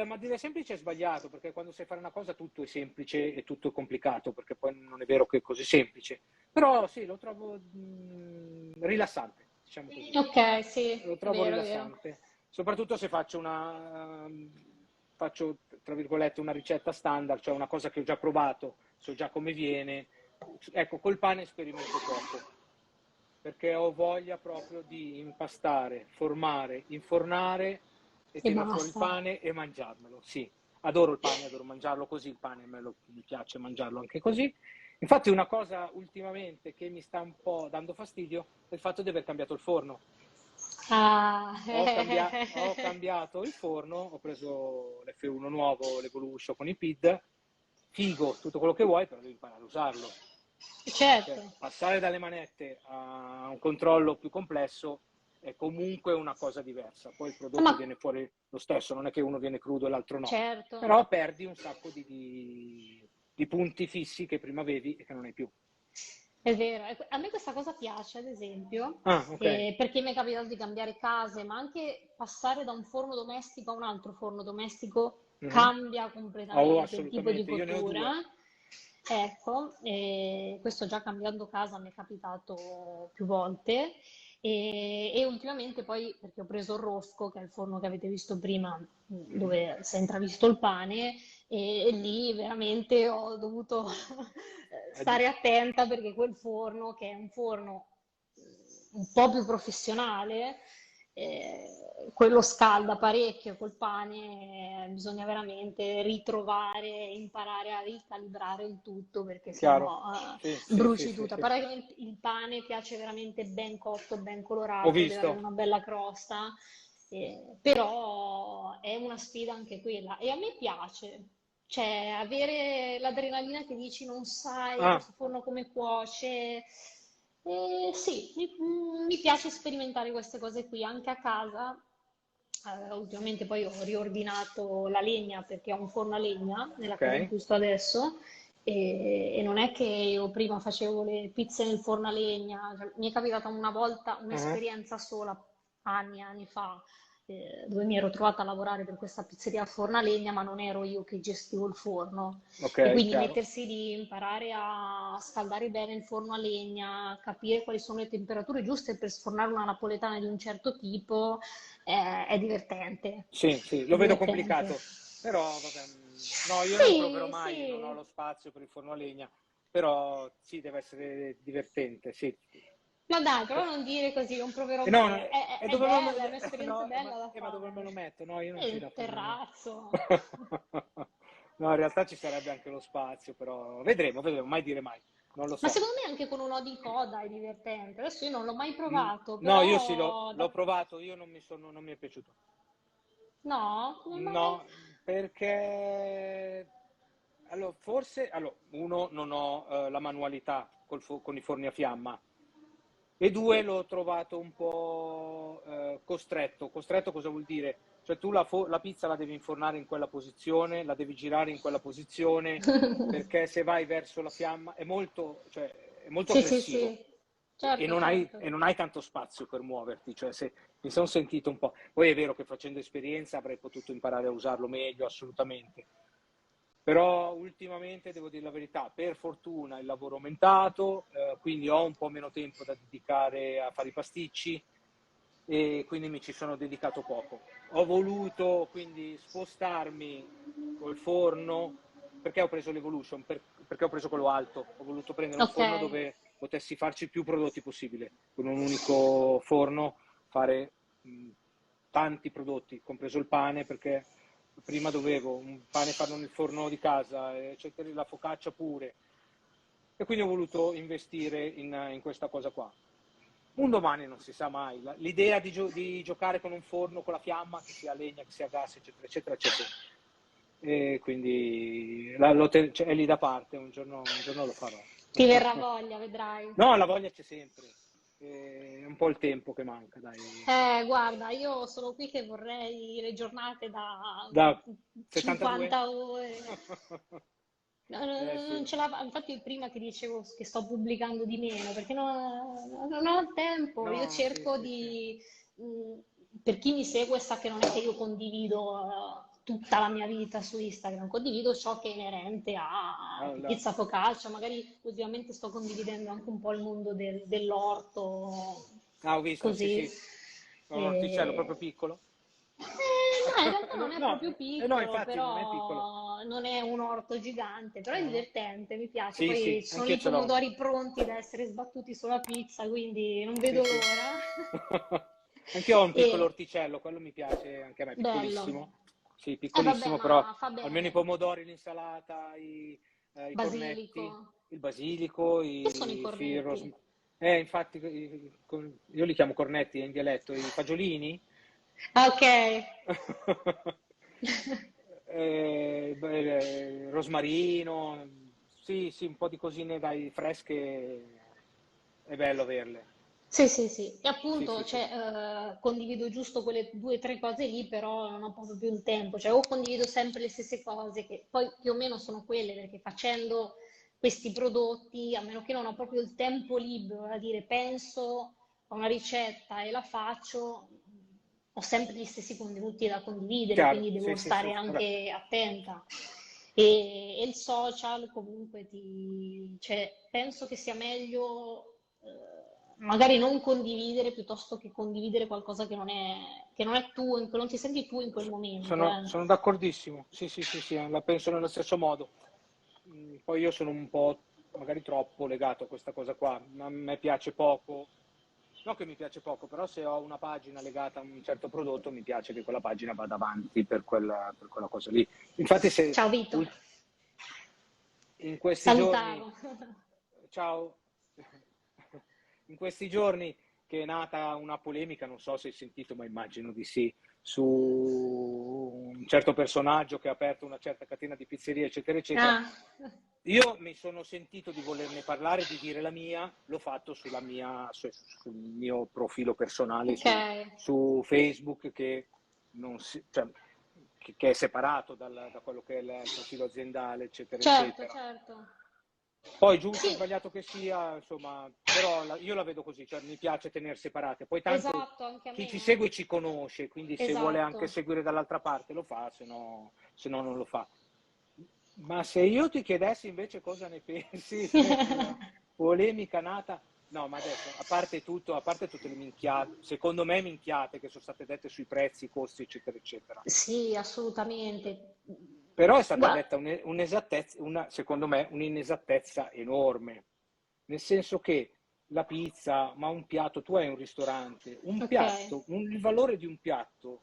ma dire semplice è sbagliato, perché quando sai fare una cosa tutto è semplice e tutto è complicato, perché poi non è vero che è così semplice. Però sì, lo trovo rilassante, diciamo così. Ok, sì, Lo è trovo vero, è vero. rilassante, soprattutto se faccio, tra virgolette, una ricetta standard, cioè una cosa che ho già provato, so già come viene. Ecco, col pane sperimento poco perché ho voglia proprio di impastare, formare, infornare e E tirar fuori il basta. pane e mangiarmelo. Sì, adoro il pane, adoro mangiarlo così, il pane mi piace mangiarlo anche così. Infatti una cosa ultimamente che mi sta un po' dando fastidio è il fatto di aver cambiato il forno. Ah, Ho cambiato il forno, ho preso l'F1 nuovo, l'Evolution con i PID, figo, tutto quello che vuoi, però devi imparare a usarlo. certo. Cioè, passare dalle manette a un controllo più complesso è comunque una cosa diversa. Poi il Ma prodotto viene fuori lo stesso, non è che uno viene crudo e l'altro no. certo. Però perdi un sacco di punti fissi che prima avevi e che non hai più. È vero, a me questa cosa piace, ad esempio, Ah, ok. perché mi è capitato di cambiare case, ma anche passare da un forno domestico a un altro forno domestico Mhm. cambia Oh, completamente il tipo di assolutamente, io ne ho cottura. due. Ecco, questo già cambiando casa mi è capitato più volte. E ultimamente poi, perché ho preso il Rosco, che è il forno che avete visto prima, Mhm. dove si è intravisto il pane, e lì veramente ho dovuto È di- stare attenta perché quel forno, che è un forno un po' più professionale, quello scalda parecchio col pane, bisogna veramente ritrovare, imparare a ricalibrare il tutto perché Chiaro? sennò Sì, sì, sì, bruci sì, tutto. A sì. parte che il pane piace veramente ben cotto, ben Ho colorato, deve avere visto. una bella crosta, però è una sfida anche quella e a me piace. Cioè, avere l'adrenalina che dici non sai Ah, questo forno come cuoce. Sì, mi piace sperimentare queste cose qui anche a casa. Ultimamente poi ho riordinato la legna perché ho un forno a legna nella ok. casa in cui sto adesso e non è che io prima facevo le pizze nel forno a legna, cioè, mi è capitata una volta Ah, un'esperienza sola, anni e anni fa, dove mi ero trovata a lavorare per questa pizzeria a forno a legna, ma non ero io che gestivo il forno. E ok, quindi chiaro. mettersi lì, imparare a scaldare bene il forno a legna, capire quali sono le temperature giuste per sfornare una napoletana di un certo tipo, è divertente. Sì, sì, È lo vedo divertente. complicato. Però, vabbè, no, io non proverò Sì, mai, non ho sì. lo spazio per il forno a legna, però sì, deve essere divertente, sì. Ma dai, però non dire così, non proverò No, mai. È, dove me lo, bella, è un'esperienza no, bella da ma dove me lo fare. metto? No, io non E ci il rapporto. terrazzo. No, in realtà ci sarebbe anche lo spazio, però vedremo, mai dire mai, non lo Ma so. secondo me anche con un di coda è divertente. Adesso io non l'ho mai provato, No, io sì, però l'ho provato, io non mi è piaciuto. no, come mai? No, perché allora, uno, non ho la manualità con i forni a fiamma e due, l'ho trovato un po' costretto. Costretto cosa vuol dire? Cioè tu la pizza la devi infornare in quella posizione, la devi girare in quella posizione, perché se vai verso la fiamma cioè, è molto Sì, sì, aggressivo sì. Certo, e certo. non hai tanto spazio per muoverti. Cioè, mi sono sentito un po'. Poi è vero che facendo esperienza avrei potuto imparare a usarlo meglio, assolutamente. Però ultimamente devo dire la verità, per fortuna il lavoro è aumentato, quindi ho un po' meno tempo da dedicare a fare i pasticci e quindi mi ci sono dedicato poco. Ho voluto quindi spostarmi col forno perché ho preso l'Evolution, perché ho preso quello alto. Ho voluto prendere un Ok. forno dove potessi farci più prodotti possibile, con un unico forno fare tanti prodotti, compreso il pane, perché prima dovevo un pane farlo nel forno di casa, eccetera, la focaccia pure. E quindi ho voluto investire in questa cosa qua. Un domani non si sa mai. L'idea di giocare con un forno, con la fiamma, che sia legna, che sia gas, eccetera, eccetera, c'è sempre. E quindi cioè, è lì da parte, un giorno lo farò. Ti verrà voglia, vedrai. No, la voglia c'è sempre. È un po' il tempo che manca, dai. Guarda, io sono qui che vorrei le giornate da Da 72? 50 ore. No, non Sì. ce la infatti prima ti dicevo che sto pubblicando di meno perché non ho tempo, io No, sì, cerco sì, sì. di, per chi mi segue sa che non è che io condivido tutta la mia vita su Instagram, condivido ciò che è inerente a Allora, pizza focaccia, magari ultimamente sto condividendo anche un po' il mondo dell'orto, ho visto, sì, così. sì. Un orticello proprio E- piccolo. no, in realtà non è No, proprio no, piccolo, infatti non è piccolo. però non è un orto gigante, però è No, no. divertente, mi piace. Sì, Poi sì, ci sono anch'io i ce l'ho. pomodori pronti da essere sbattuti sulla pizza, quindi non Sì, vedo sì. l'ora. Anch'io ho un piccolo E orticello, quello mi piace anche a me, bello. piccolissimo. Sì, Vabbè, piccolissimo, però ma fa almeno i bene. pomodori, l'insalata, i Basilico. cornetti, il basilico, Che sono i cornetti? infatti io li chiamo cornetti in dialetto, i fagiolini. Ah, ok. Rosmarino, sì, sì, un po' di cosine dai fresche, è bello averle. Sì, sì, sì, e Sì, appunto sì, sì. cioè, condivido giusto quelle due o tre cose lì, però non ho proprio più il tempo, cioè o condivido sempre le stesse cose, che poi più o meno sono quelle, perché facendo questi prodotti, a meno che non ho proprio il tempo libero da dire penso a una ricetta e la faccio, ho sempre gli stessi contenuti da condividere, Chiaro, quindi sì, devo sì, sì. stare Vabbè. anche attenta. E il social comunque cioè, penso che sia meglio magari non condividere piuttosto che condividere qualcosa che non è tuo, che non ti senti tu in quel momento. Sono d'accordissimo, sì, sì, sì, sì, la penso nello stesso modo. Poi io sono un po', magari troppo legato a questa cosa qua, a me piace poco, non che mi piace poco, però se ho una pagina legata a un certo prodotto mi piace che quella pagina vada avanti per quella cosa lì. Infatti se Ciao Vito, ul- in questi giorni, salutavo. ciao, in questi giorni che è nata una polemica, non so se hai sentito, ma immagino di sì, su un certo personaggio che ha aperto una certa catena di pizzerie, eccetera, eccetera. Ah, Io mi sono sentito di volerne parlare, di dire la mia, l'ho fatto sul mio profilo personale ok, su Facebook cioè, che è separato da quello che è il profilo aziendale, eccetera, certo, eccetera. certo. Poi giusto o Sì, sbagliato che sia, insomma, però io la vedo così, cioè mi piace tenere separate. Poi tanto esatto, anche a chi ci me. segue ci conosce, quindi se vuole anche Esatto. seguire dall'altra parte lo fa, se no non lo fa. Ma se io ti chiedessi invece cosa ne pensi della polemica nata, no, ma adesso, a parte tutte le minchiate, secondo me minchiate che sono state dette sui prezzi, i costi, eccetera, eccetera. Sì, assolutamente. Però è stata Guarda, detta un'esattezza, secondo me, un'inesattezza enorme, nel senso che la pizza, ma un piatto, tu hai un ristorante, un ok, piatto, il valore di un piatto,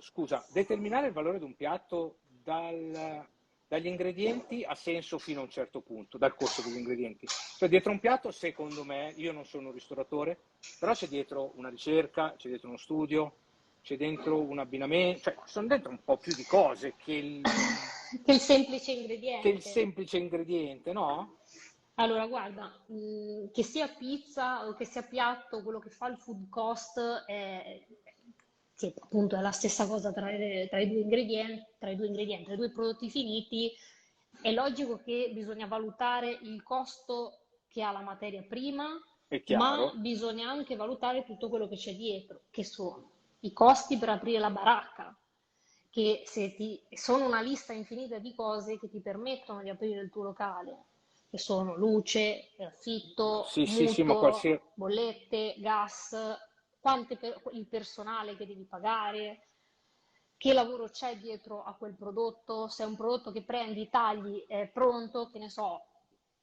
scusa, determinare il valore di un piatto dagli ingredienti ha senso fino a un certo punto, dal costo degli ingredienti. Cioè dietro un piatto, secondo me, io non sono un ristoratore, però c'è dietro una ricerca, c'è dietro uno studio, c'è dentro un abbinamento, cioè ci sono dentro un po' più di cose che il semplice che il ingrediente. semplice ingrediente, no? Allora, guarda, che sia pizza o che sia piatto, quello che fa il food cost è, che appunto è la stessa cosa tra i due ingredienti, tra i due prodotti finiti. È logico che bisogna valutare il costo che ha la materia prima, È ma chiaro, bisogna anche valutare tutto quello che c'è dietro, che sono i costi per aprire la baracca, che sono una lista infinita di cose che ti permettono di aprire il tuo locale, che sono luce, affitto, sì, sì, sì, ma qualsiasi... mutuo, bollette, gas, il personale che devi pagare, che lavoro c'è dietro a quel prodotto, se è un prodotto che prendi, tagli, è pronto, che ne so,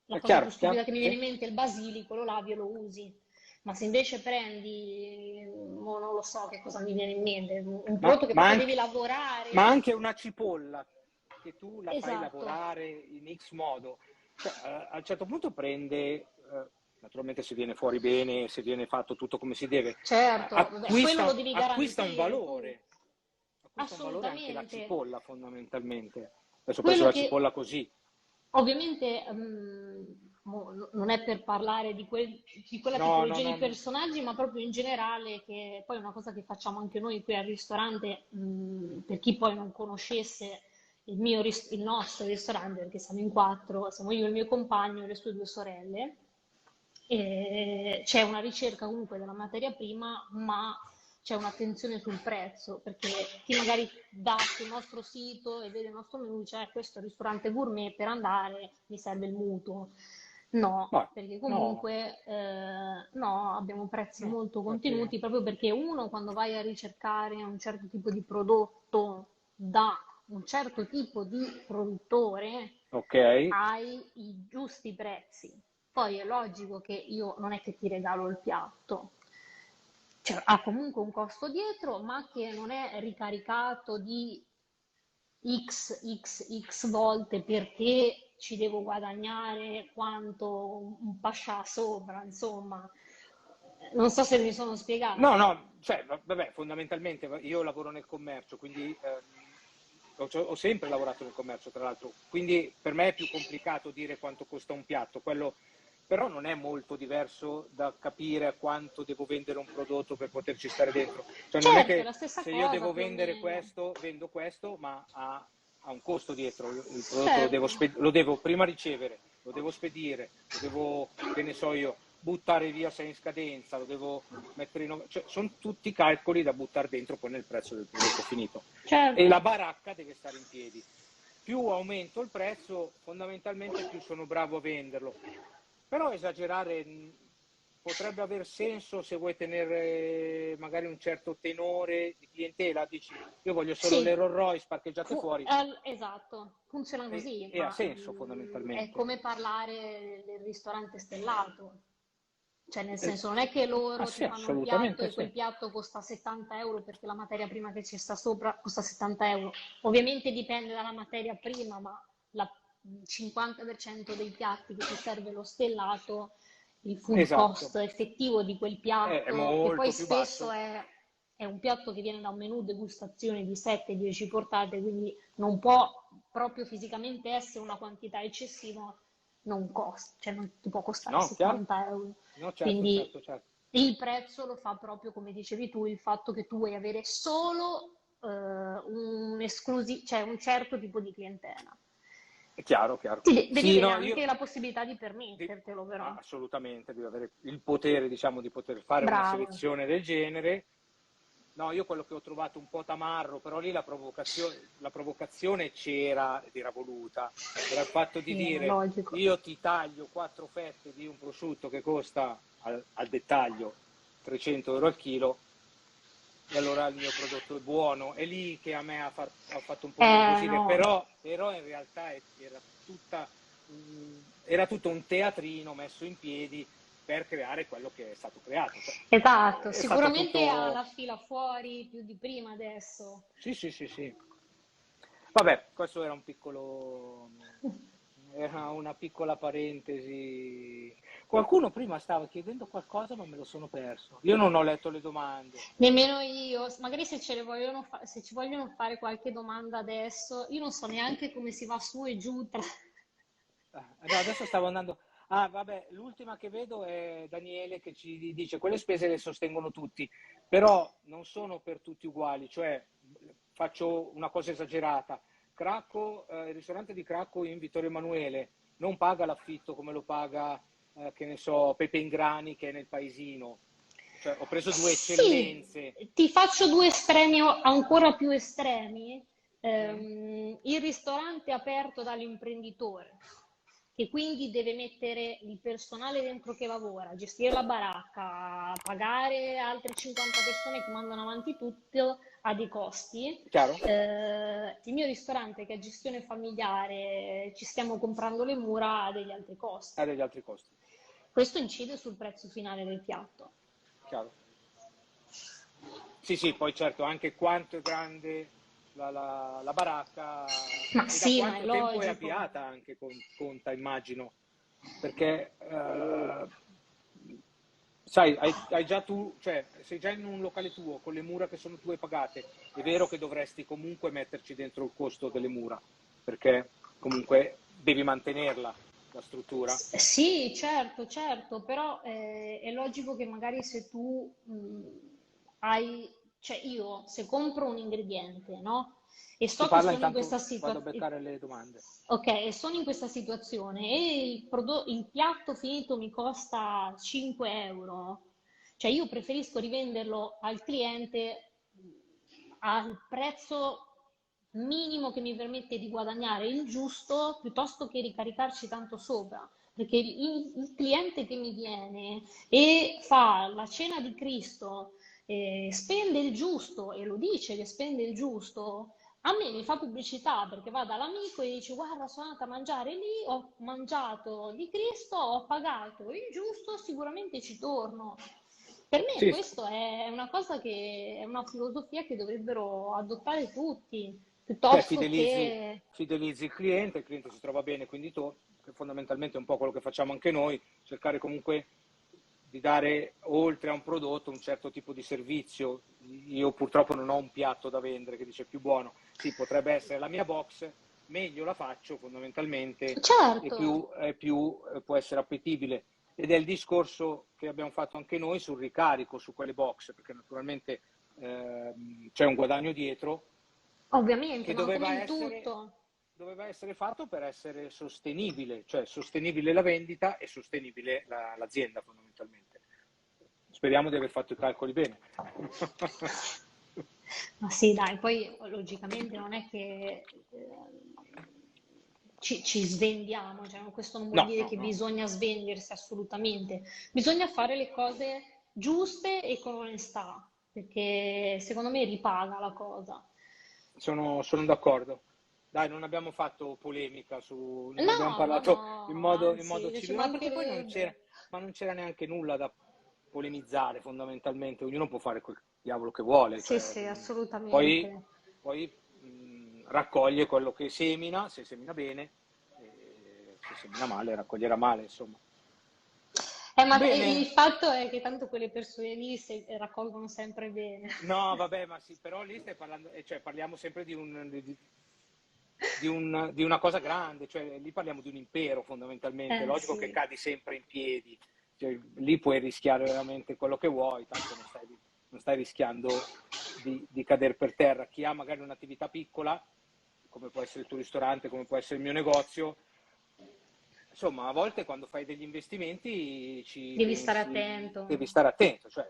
la È cosa più chiaro, stupida chiaro, che mi viene sì. in mente è il basilico, lo lavi e lo usi. Ma se invece prendi, non lo so che cosa mi viene in mente, un Ma, prodotto che ma proprio devi anche, ma lavorare. anche una cipolla che tu la fai Esatto, lavorare in X modo, cioè, a un certo punto prende, naturalmente se viene fuori bene, se viene fatto tutto come si deve, certo, vabbè, quello lo devi acquista tu, un valore anche la assolutamente. cipolla fondamentalmente. Adesso ho preso Quello la che cipolla così. ovviamente non è per parlare di quella No, no, tipologia di no, no. personaggi, ma proprio in generale, che poi è una cosa che facciamo anche noi qui al ristorante, per chi poi non conoscesse il nostro ristorante, perché siamo in quattro, siamo io, il mio compagno e le sue due sorelle. E c'è una ricerca comunque della materia prima, ma c'è un'attenzione sul prezzo, perché chi magari dà sul nostro sito e vede il nostro menu dice questo è il ristorante gourmet, per andare mi serve il mutuo. No, No, perché no, comunque no, abbiamo prezzi no, molto infatti, contenuti, proprio perché uno quando vai a ricercare un certo tipo di prodotto da un certo tipo di produttore, ok, hai i giusti prezzi. Poi è logico che io non è che ti regalo il piatto, cioè, ha comunque un costo dietro, ma che non è ricaricato di x volte perché ci devo guadagnare quanto un pascià sopra, insomma. Non so se mi sono no, spiegata. no, cioè, vabbè, fondamentalmente io lavoro nel commercio, quindi ho sempre lavorato nel commercio, tra l'altro, quindi per me è più complicato dire quanto costa un piatto, quello però non è molto diverso da capire quanto devo vendere un prodotto per poterci stare dentro. Cioè non è Certo, è che la stessa se io cosa devo più o vendere meno. questo, vendo questo, ma ha un costo dietro. Il prodotto Certo. lo devo prima ricevere, lo devo spedire, lo devo, che ne so io, buttare via se è in scadenza, lo devo mettere cioè, sono tutti calcoli da buttare dentro poi nel prezzo del prodotto finito. E Certo. la baracca deve stare in piedi. Più aumento il prezzo, fondamentalmente più sono bravo a venderlo. Però esagerare potrebbe aver senso se vuoi tenere magari un certo tenore di clientela. Dici, io voglio solo le Sì, Rolls Royce parcheggiate fuori esatto, funziona così, e ha ma senso è fondamentalmente. come parlare del ristorante stellato. Cioè, nel Eh, senso, non è che ah loro ti sì, fanno il piatto assolutamente e sì. quel piatto costa 70 euro perché la materia prima che ci sta sopra costa 70 euro. Ovviamente dipende dalla materia prima, ma il 50% dei piatti che ti serve lo stellato, il food Esatto, cost effettivo di quel è piatto, che poi molto più spesso basso. è un piatto che viene da un menù degustazione di 7-10 portate, quindi non può proprio fisicamente essere una quantità eccessiva, non costa, cioè non ti può costare No, chiaro? 70 euro. No, certo, Quindi certo, certo. il prezzo lo fa proprio come dicevi tu, il fatto che tu vuoi avere solo cioè un certo tipo di clientela. È chiaro, chiaro. Devi Sì, avere no, anche la possibilità di permettertelo, però. assolutamente, devi avere il potere, diciamo, di poter fare una Bravo. selezione del genere. No, io quello che ho trovato un po' tamarro, però lì la provocazione c'era ed era voluta. Era il fatto di Sì, è dire logico. io ti taglio quattro fette di un prosciutto che costa al dettaglio 300 euro al chilo e allora il mio prodotto è buono. È lì che a me ha fatto un po' nervosire, No. però in realtà era tutto un teatrino messo in piedi per creare quello che è stato creato. Cioè, Esatto, è stato sicuramente ha tutto... la fila fuori più di prima adesso. Sì, sì, sì, sì. Vabbè, questo era una piccola parentesi. Qualcuno prima stava chiedendo qualcosa, ma me lo sono perso. Io non ho letto le domande. Nemmeno io, magari se ce le vogliono se ci vogliono fare qualche domanda adesso, io non so neanche come si va su e giù tra... No, adesso stavo andando. Ah, vabbè, l'ultima che vedo è Daniele che ci dice quelle spese le sostengono tutti, però non sono per tutti uguali, cioè faccio una cosa esagerata. Il ristorante di Cracco in Vittorio Emanuele non paga l'affitto come lo paga, che ne so, Pepe Ingrani che è nel paesino. Cioè, ho preso due Sì, eccellenze. ti faccio due estremi ancora più estremi. Mm? Il ristorante è aperto dall'imprenditore, che quindi deve mettere il personale dentro che lavora, gestire la baracca, pagare altre 50 persone che mandano avanti tutto, ha dei costi. Chiaro? Il mio ristorante, che è gestione familiare, ci stiamo comprando le mura, ha degli altri Ha costi. degli altri costi. Questo incide sul prezzo finale del piatto. Chiaro? Sì, sì, poi certo, anche quanto è grande la baracca Ma e da sì, ma è quanto tempo è logico. avviata anche conta, immagino, perché sai, hai già tu, cioè sei già in un locale tuo con le mura che sono tue pagate, è vero che dovresti comunque metterci dentro il costo delle mura, perché comunque devi mantenerla, la struttura. Sì, certo, certo, però è logico che magari se tu hai, cioè io se compro un ingrediente, no? E Tu so che parla sono in questa intanto, vado a situazione, beccare le domande. ok, e sono in questa situazione e il piatto finito mi costa 5 euro, cioè io preferisco rivenderlo al cliente al prezzo minimo che mi permette di guadagnare il giusto piuttosto che ricaricarci tanto sopra. Perché il cliente che mi viene e fa la cena di Cristo, spende il giusto e lo dice che spende il giusto, a me mi fa pubblicità perché va dall'amico e dice guarda, sono andata a mangiare lì, ho mangiato di Cristo, ho pagato il giusto, sicuramente ci torno. Per me Sì, questo è una cosa che è una filosofia che dovrebbero adottare tutti, cioè piuttosto che... fidelizzi il cliente si trova bene, quindi tu, che fondamentalmente è un po' quello che facciamo anche noi, cercare comunque di dare oltre a un prodotto un certo tipo di servizio. Io purtroppo non ho un piatto da vendere che dice più buono, sì, potrebbe essere la mia box, meglio la faccio fondamentalmente e Certo, più può essere appetibile. Ed è il discorso che abbiamo fatto anche noi sul ricarico su quelle box, perché naturalmente c'è un guadagno dietro ovviamente, che ma come in tutto. doveva essere fatto per essere sostenibile, cioè sostenibile la vendita e sostenibile l'azienda fondamentalmente. Speriamo di aver fatto i calcoli bene. Ma sì, dai, poi logicamente non è che ci svendiamo, cioè, questo non vuol No, dire no, che no, bisogna svendersi assolutamente, bisogna fare le cose giuste e con onestà, perché secondo me ripaga la cosa. sono d'accordo. Dai, non abbiamo fatto polemica ne abbiamo No, no, parlato no, in modo anzi, ci civile, ma perché poi mancherebbe. non c'era neanche nulla da polemizzare fondamentalmente, ognuno può fare quel diavolo che vuole, Sì, cioè, sì, poi, assolutamente. poi raccoglie quello che semina, se semina bene, se semina male raccoglierà male, insomma. Ma il Bene, fatto è che tanto quelle persone lì raccolgono sempre bene. no, vabbè, ma sì, però lì stai parlando, cioè parliamo sempre di una cosa grande, cioè lì parliamo di un impero fondamentalmente, è logico che Sì. cadi sempre in piedi, cioè, lì puoi rischiare veramente quello che vuoi, tanto non stai rischiando di cadere per terra. Chi ha magari un'attività piccola, come può essere il tuo ristorante, come può essere il mio negozio, insomma, a volte quando fai degli investimenti ci Devi stare pensi, attento. devi stare attento, cioè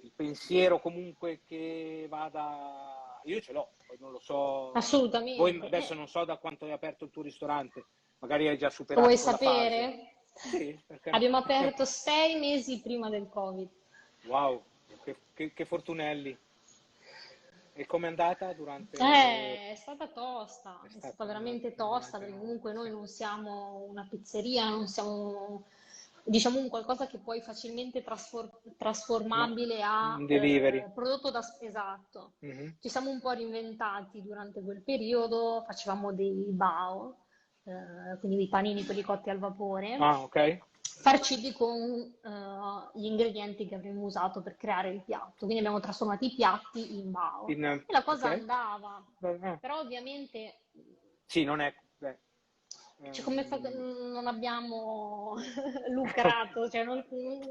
il pensiero comunque che vada, io ce l'ho, poi non lo so, voi Assolutamente. adesso non so da quanto hai aperto il tuo ristorante, magari hai già Lo vuoi superato quella fase. sapere? Sì, perché no? Abbiamo aperto 6 mesi prima del Covid. Wow, che fortunelli. E com'è andata durante... È stata tosta, È è stata stata, veramente tosta perché immagino, comunque noi sì. non siamo una pizzeria, non siamo, diciamo, un qualcosa che poi facilmente Ma trasformabile a un delivery. prodotto da esatto. Mhm. Ci siamo un po' reinventati durante quel periodo, facevamo dei bao, quindi dei panini quelli cotti al vapore, Ah, ok. farciti con gli ingredienti che avremmo usato per creare il piatto. Quindi abbiamo trasformato i piatti in bao e la cosa Ok. andava, Ah. però ovviamente Sì, non è... beh, cioè, ehm, non abbiamo lucrato, cioè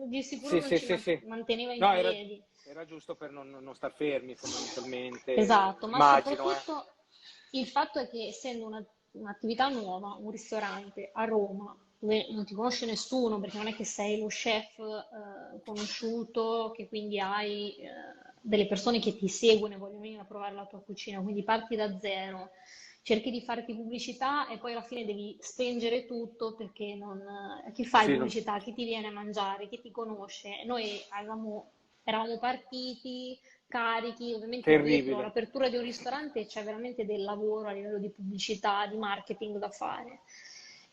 di sicuro Sì, non sì, ci sì, sì. manteneva in No, piedi. era giusto per non star fermi, fondamentalmente. Esatto, ma Immagino, soprattutto il fatto è che essendo un'attività nuova, un ristorante a Roma, dove non ti conosce nessuno, perché non è che sei lo chef conosciuto, che quindi hai delle persone che ti seguono e vogliono venire a provare la tua cucina, quindi parti da zero, cerchi di farti pubblicità e poi alla fine devi spengere tutto perché non, chi fai Sì, pubblicità, chi ti viene a mangiare, chi ti conosce. Noi eravamo partiti carichi, ovviamente dietro terribile. l'apertura di un ristorante c'è veramente del lavoro a livello di pubblicità, di marketing da fare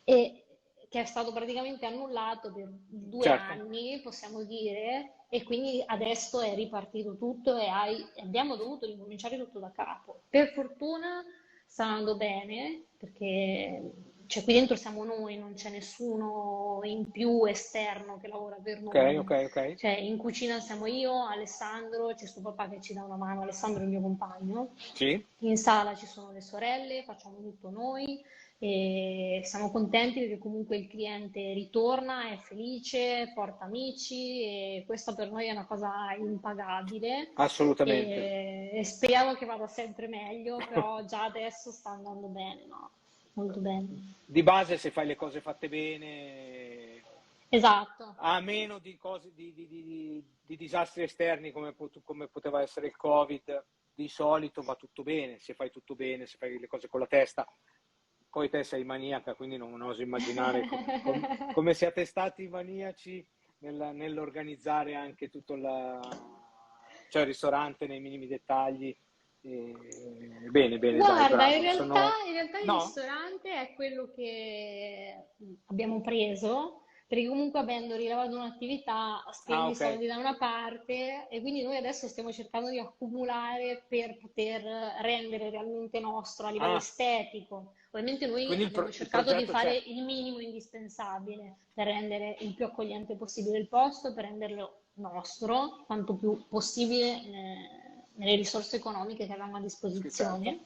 e che è stato praticamente annullato per due Certo, anni, possiamo dire, e quindi adesso è ripartito tutto e abbiamo dovuto ricominciare tutto da capo. Per fortuna sta andando bene perché cioè, qui dentro siamo noi, non c'è nessuno in più esterno che lavora per ok, noi. ok, ok. Cioè, in cucina siamo io, Alessandro, c'è suo papà che ci dà una mano, Alessandro è il mio compagno. Sì, In sala ci sono le sorelle, facciamo tutto noi e siamo contenti perché comunque il cliente ritorna, è felice, porta amici e questa per noi è una cosa impagabile assolutamente. e speriamo che vada sempre meglio, però già adesso sta andando bene, no? Molto bene. Di base, se fai le cose fatte bene, Esatto, a meno di cose, di disastri esterni come poteva essere il Covid, di solito va tutto bene, se fai tutto bene, se fai le cose con la testa. Poi te sei maniaca, quindi non oso immaginare come siate stati maniaci nell'organizzare anche cioè il ristorante nei minimi dettagli. Bene, bene, dai, Guarda, in bravi. realtà, in realtà il No? ristorante è quello che abbiamo preso, perché comunque avendo rilevato un'attività Ah, spendi i ok. soldi da una parte e quindi noi adesso stiamo cercando di accumulare per poter rendere realmente nostro a livello Ah, estetico. Ovviamente noi quindi abbiamo il cercato di progetto fare c'è. il minimo indispensabile per rendere il più accogliente possibile il posto, per renderlo nostro, quanto più possibile nelle risorse economiche che avevamo a Certo, disposizione.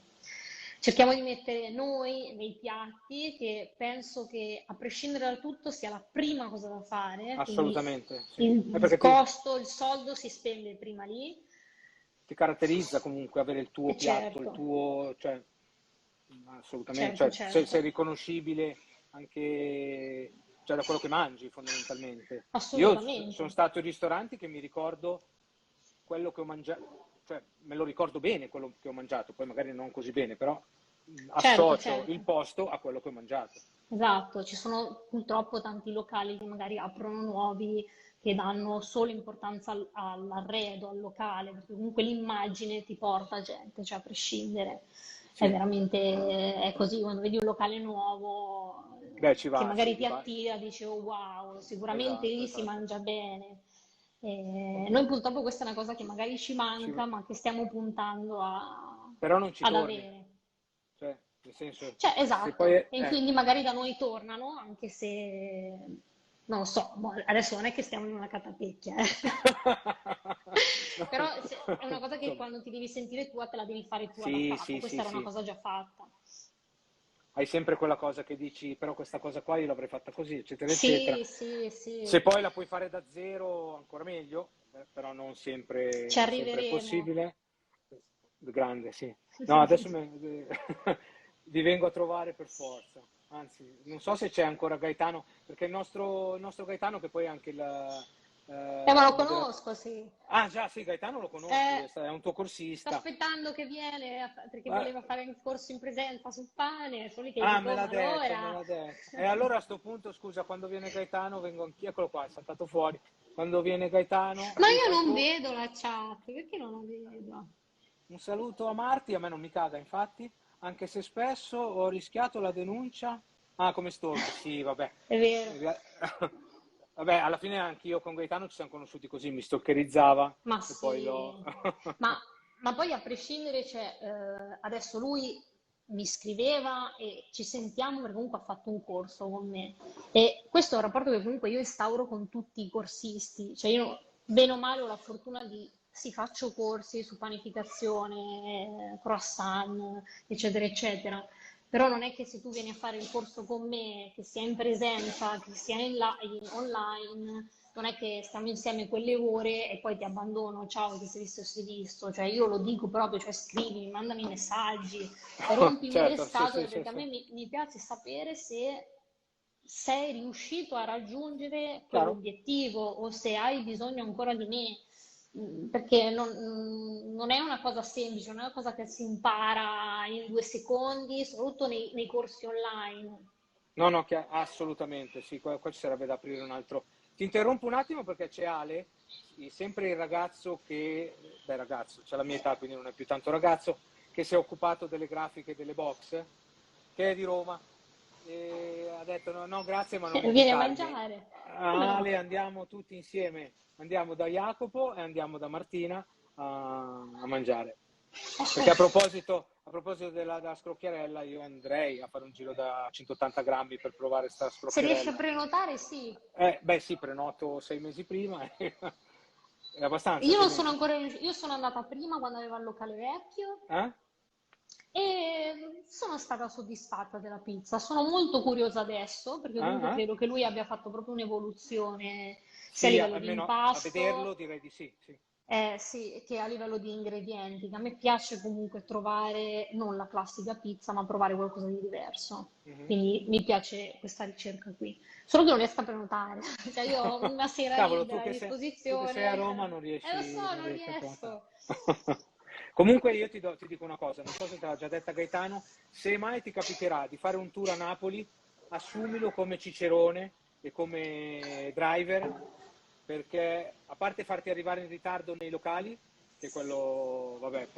Cerchiamo di mettere noi nei piatti, che penso che a prescindere da tutto sia la prima cosa da fare, quindi assolutamente, sì. È il perché costo, il soldo si spende prima lì, ti caratterizza comunque avere il tuo e piatto, il certo, tuo, cioè, assolutamente, certo, cioè, sei certo, riconoscibile anche, cioè, da quello che mangi fondamentalmente. Io sono assolutamente. stato in ristoranti che mi ricordo quello che ho mangiato, cioè me lo ricordo bene quello che ho mangiato, poi magari non così bene, però Certo, associo il certo. posto a quello che ho mangiato. Esatto, ci sono purtroppo tanti locali che magari aprono nuovi, che danno solo importanza all'arredo, al locale, perché comunque l'immagine ti porta gente, cioè a prescindere. È Sì, veramente è così, quando vedi un locale nuovo beh, ci che va, sì, magari ti di base. attira, dici oh wow, sicuramente Esatto, lì si esatto. mangia bene. Noi purtroppo questa è una cosa che magari ci Ci- manca, ma che stiamo puntando Però non ci ad torni, avere. cioè, nel senso, Cioè, se poi esatto, e quindi magari da noi tornano, anche se, non lo so, adesso non è che stiamo in una catapecchia, No, però è una cosa che insomma, quando ti devi sentire tua te la devi fare tua da sì, capo, sì, questa sì, era una sì. cosa già fatta. Hai sempre quella cosa che dici, però questa cosa qua io l'avrei fatta così, eccetera, eccetera. Sì, sì, Se sì, poi la puoi fare da zero, ancora meglio, però ci non sempre è arriveremo. possibile. Grande, sì. No, adesso vi vengo a trovare per forza. Anzi, non so se c'è ancora Gaetano, perché il nostro Gaetano, che poi è anche Ma il lo moderatore. conosco, sì. Ah, già, sì, Gaetano lo conosci, Eh, è un tuo sto corsista. aspettando che viene perché Eh, voleva fare il corso in presenza sul pane, solo che Ah, dico, "Oh, ma me allora... l'ha detto. E allora a sto punto, scusa, quando viene Gaetano vengo anch'io, eccolo qua, è saltato fuori. Quando viene Gaetano, Ma lui io fai non tu. vedo la chat, perché non la vedo? Un saluto a Marti, a me non mi caga infatti, anche se spesso ho rischiato la denuncia. Ah, come stalker, sì, vabbè. È vero. Vabbè, alla fine anch'io con Gaetano ci siamo conosciuti così, mi stalkerizzava Ma e poi sì, ma poi a prescindere, cioè, adesso lui mi scriveva e ci sentiamo perché comunque ha fatto un corso con me e questo è un rapporto che comunque io instauro con tutti i corsisti, cioè io bene o male ho la fortuna di, sì, faccio corsi su panificazione, croissant, eccetera, eccetera, però non è che se tu vieni a fare il corso con me, che sia in presenza, che sia online, non è che stiamo insieme quelle ore e poi ti abbandono, ciao, ti sei visto e sei visto, cioè io lo dico proprio, cioè scrivimi, mandami messaggi, rompimi le Certo, sì, scatole sì, sì, perché a sì. me mi piace sapere se sei riuscito a raggiungere Chiaro? quell'obiettivo o se hai bisogno ancora di me. Perché non è una cosa semplice, non è una cosa che si impara in 2 secondi, soprattutto nei corsi online. No, no, assolutamente, sì, qua ci sarebbe da aprire un altro. Ti interrompo un attimo perché c'è Ale, sempre il ragazzo che, beh ragazzo, c'è la mia età quindi non è più tanto ragazzo, che si è occupato delle grafiche delle box, che è di Roma, e ha detto no, no grazie ma non Vieni a invitarmi. mangiare? Come no? Ale, andiamo tutti insieme, andiamo da Jacopo e andiamo da Martina a mangiare. Perché a proposito della scrocchiarella, io andrei a fare un giro da 180 grammi per provare sta Se riesci a scrocchiarella. prenotare, sì. Beh sì, prenoto 6 mesi prima, è abbastanza Io non 6 sono mesi. ancora riuscita, io sono andata prima quando aveva il locale vecchio Eh? e sono stata soddisfatta della pizza. Sono molto curiosa adesso perché comunque Ah? credo che lui abbia fatto proprio un'evoluzione sia a Sì, livello di almeno a vederlo impasto, direi di sì, sì. sì, che a livello di ingredienti, che a me piace comunque trovare non la classica pizza, ma provare qualcosa di diverso. Mhm. Quindi mi piace questa ricerca qui. Solo che non riesco a prenotare, cioè io ho una sera Cavolo, tu libera a che sei a Roma disposizione. non Lo so, non non riesci a prenotare. riesco. Comunque io ti dico una cosa, non so se te l'ha già detta Gaetano, se mai ti capiterà di fare un tour a Napoli, assumilo come cicerone e come driver, perché a parte farti arrivare in ritardo nei locali, che quello, vabbè,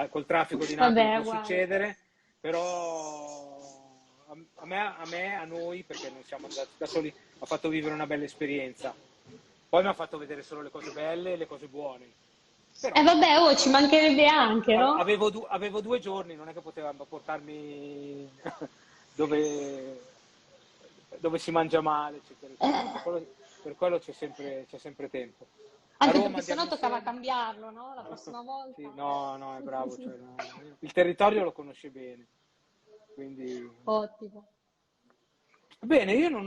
col traffico di Napoli Vabbè, può uguale. succedere, però a noi, perché non siamo andati da soli, ha fatto vivere una bella esperienza. Poi mi ha fatto vedere solo le cose belle e le cose buone. E Però vabbè, oh, ci mancherebbe anche, no? avevo 2 giorni, non è che potevamo portarmi dove, dove si mangia male, eccetera, eccetera. Per quello c'è sempre tempo. A Anche Roma perché andiamo sennò toccava insieme. cambiarlo, no? La prossima Sì, volta. no, no, è bravo, cioè, no, il territorio lo conosce bene, quindi. Ottimo. Bene, io non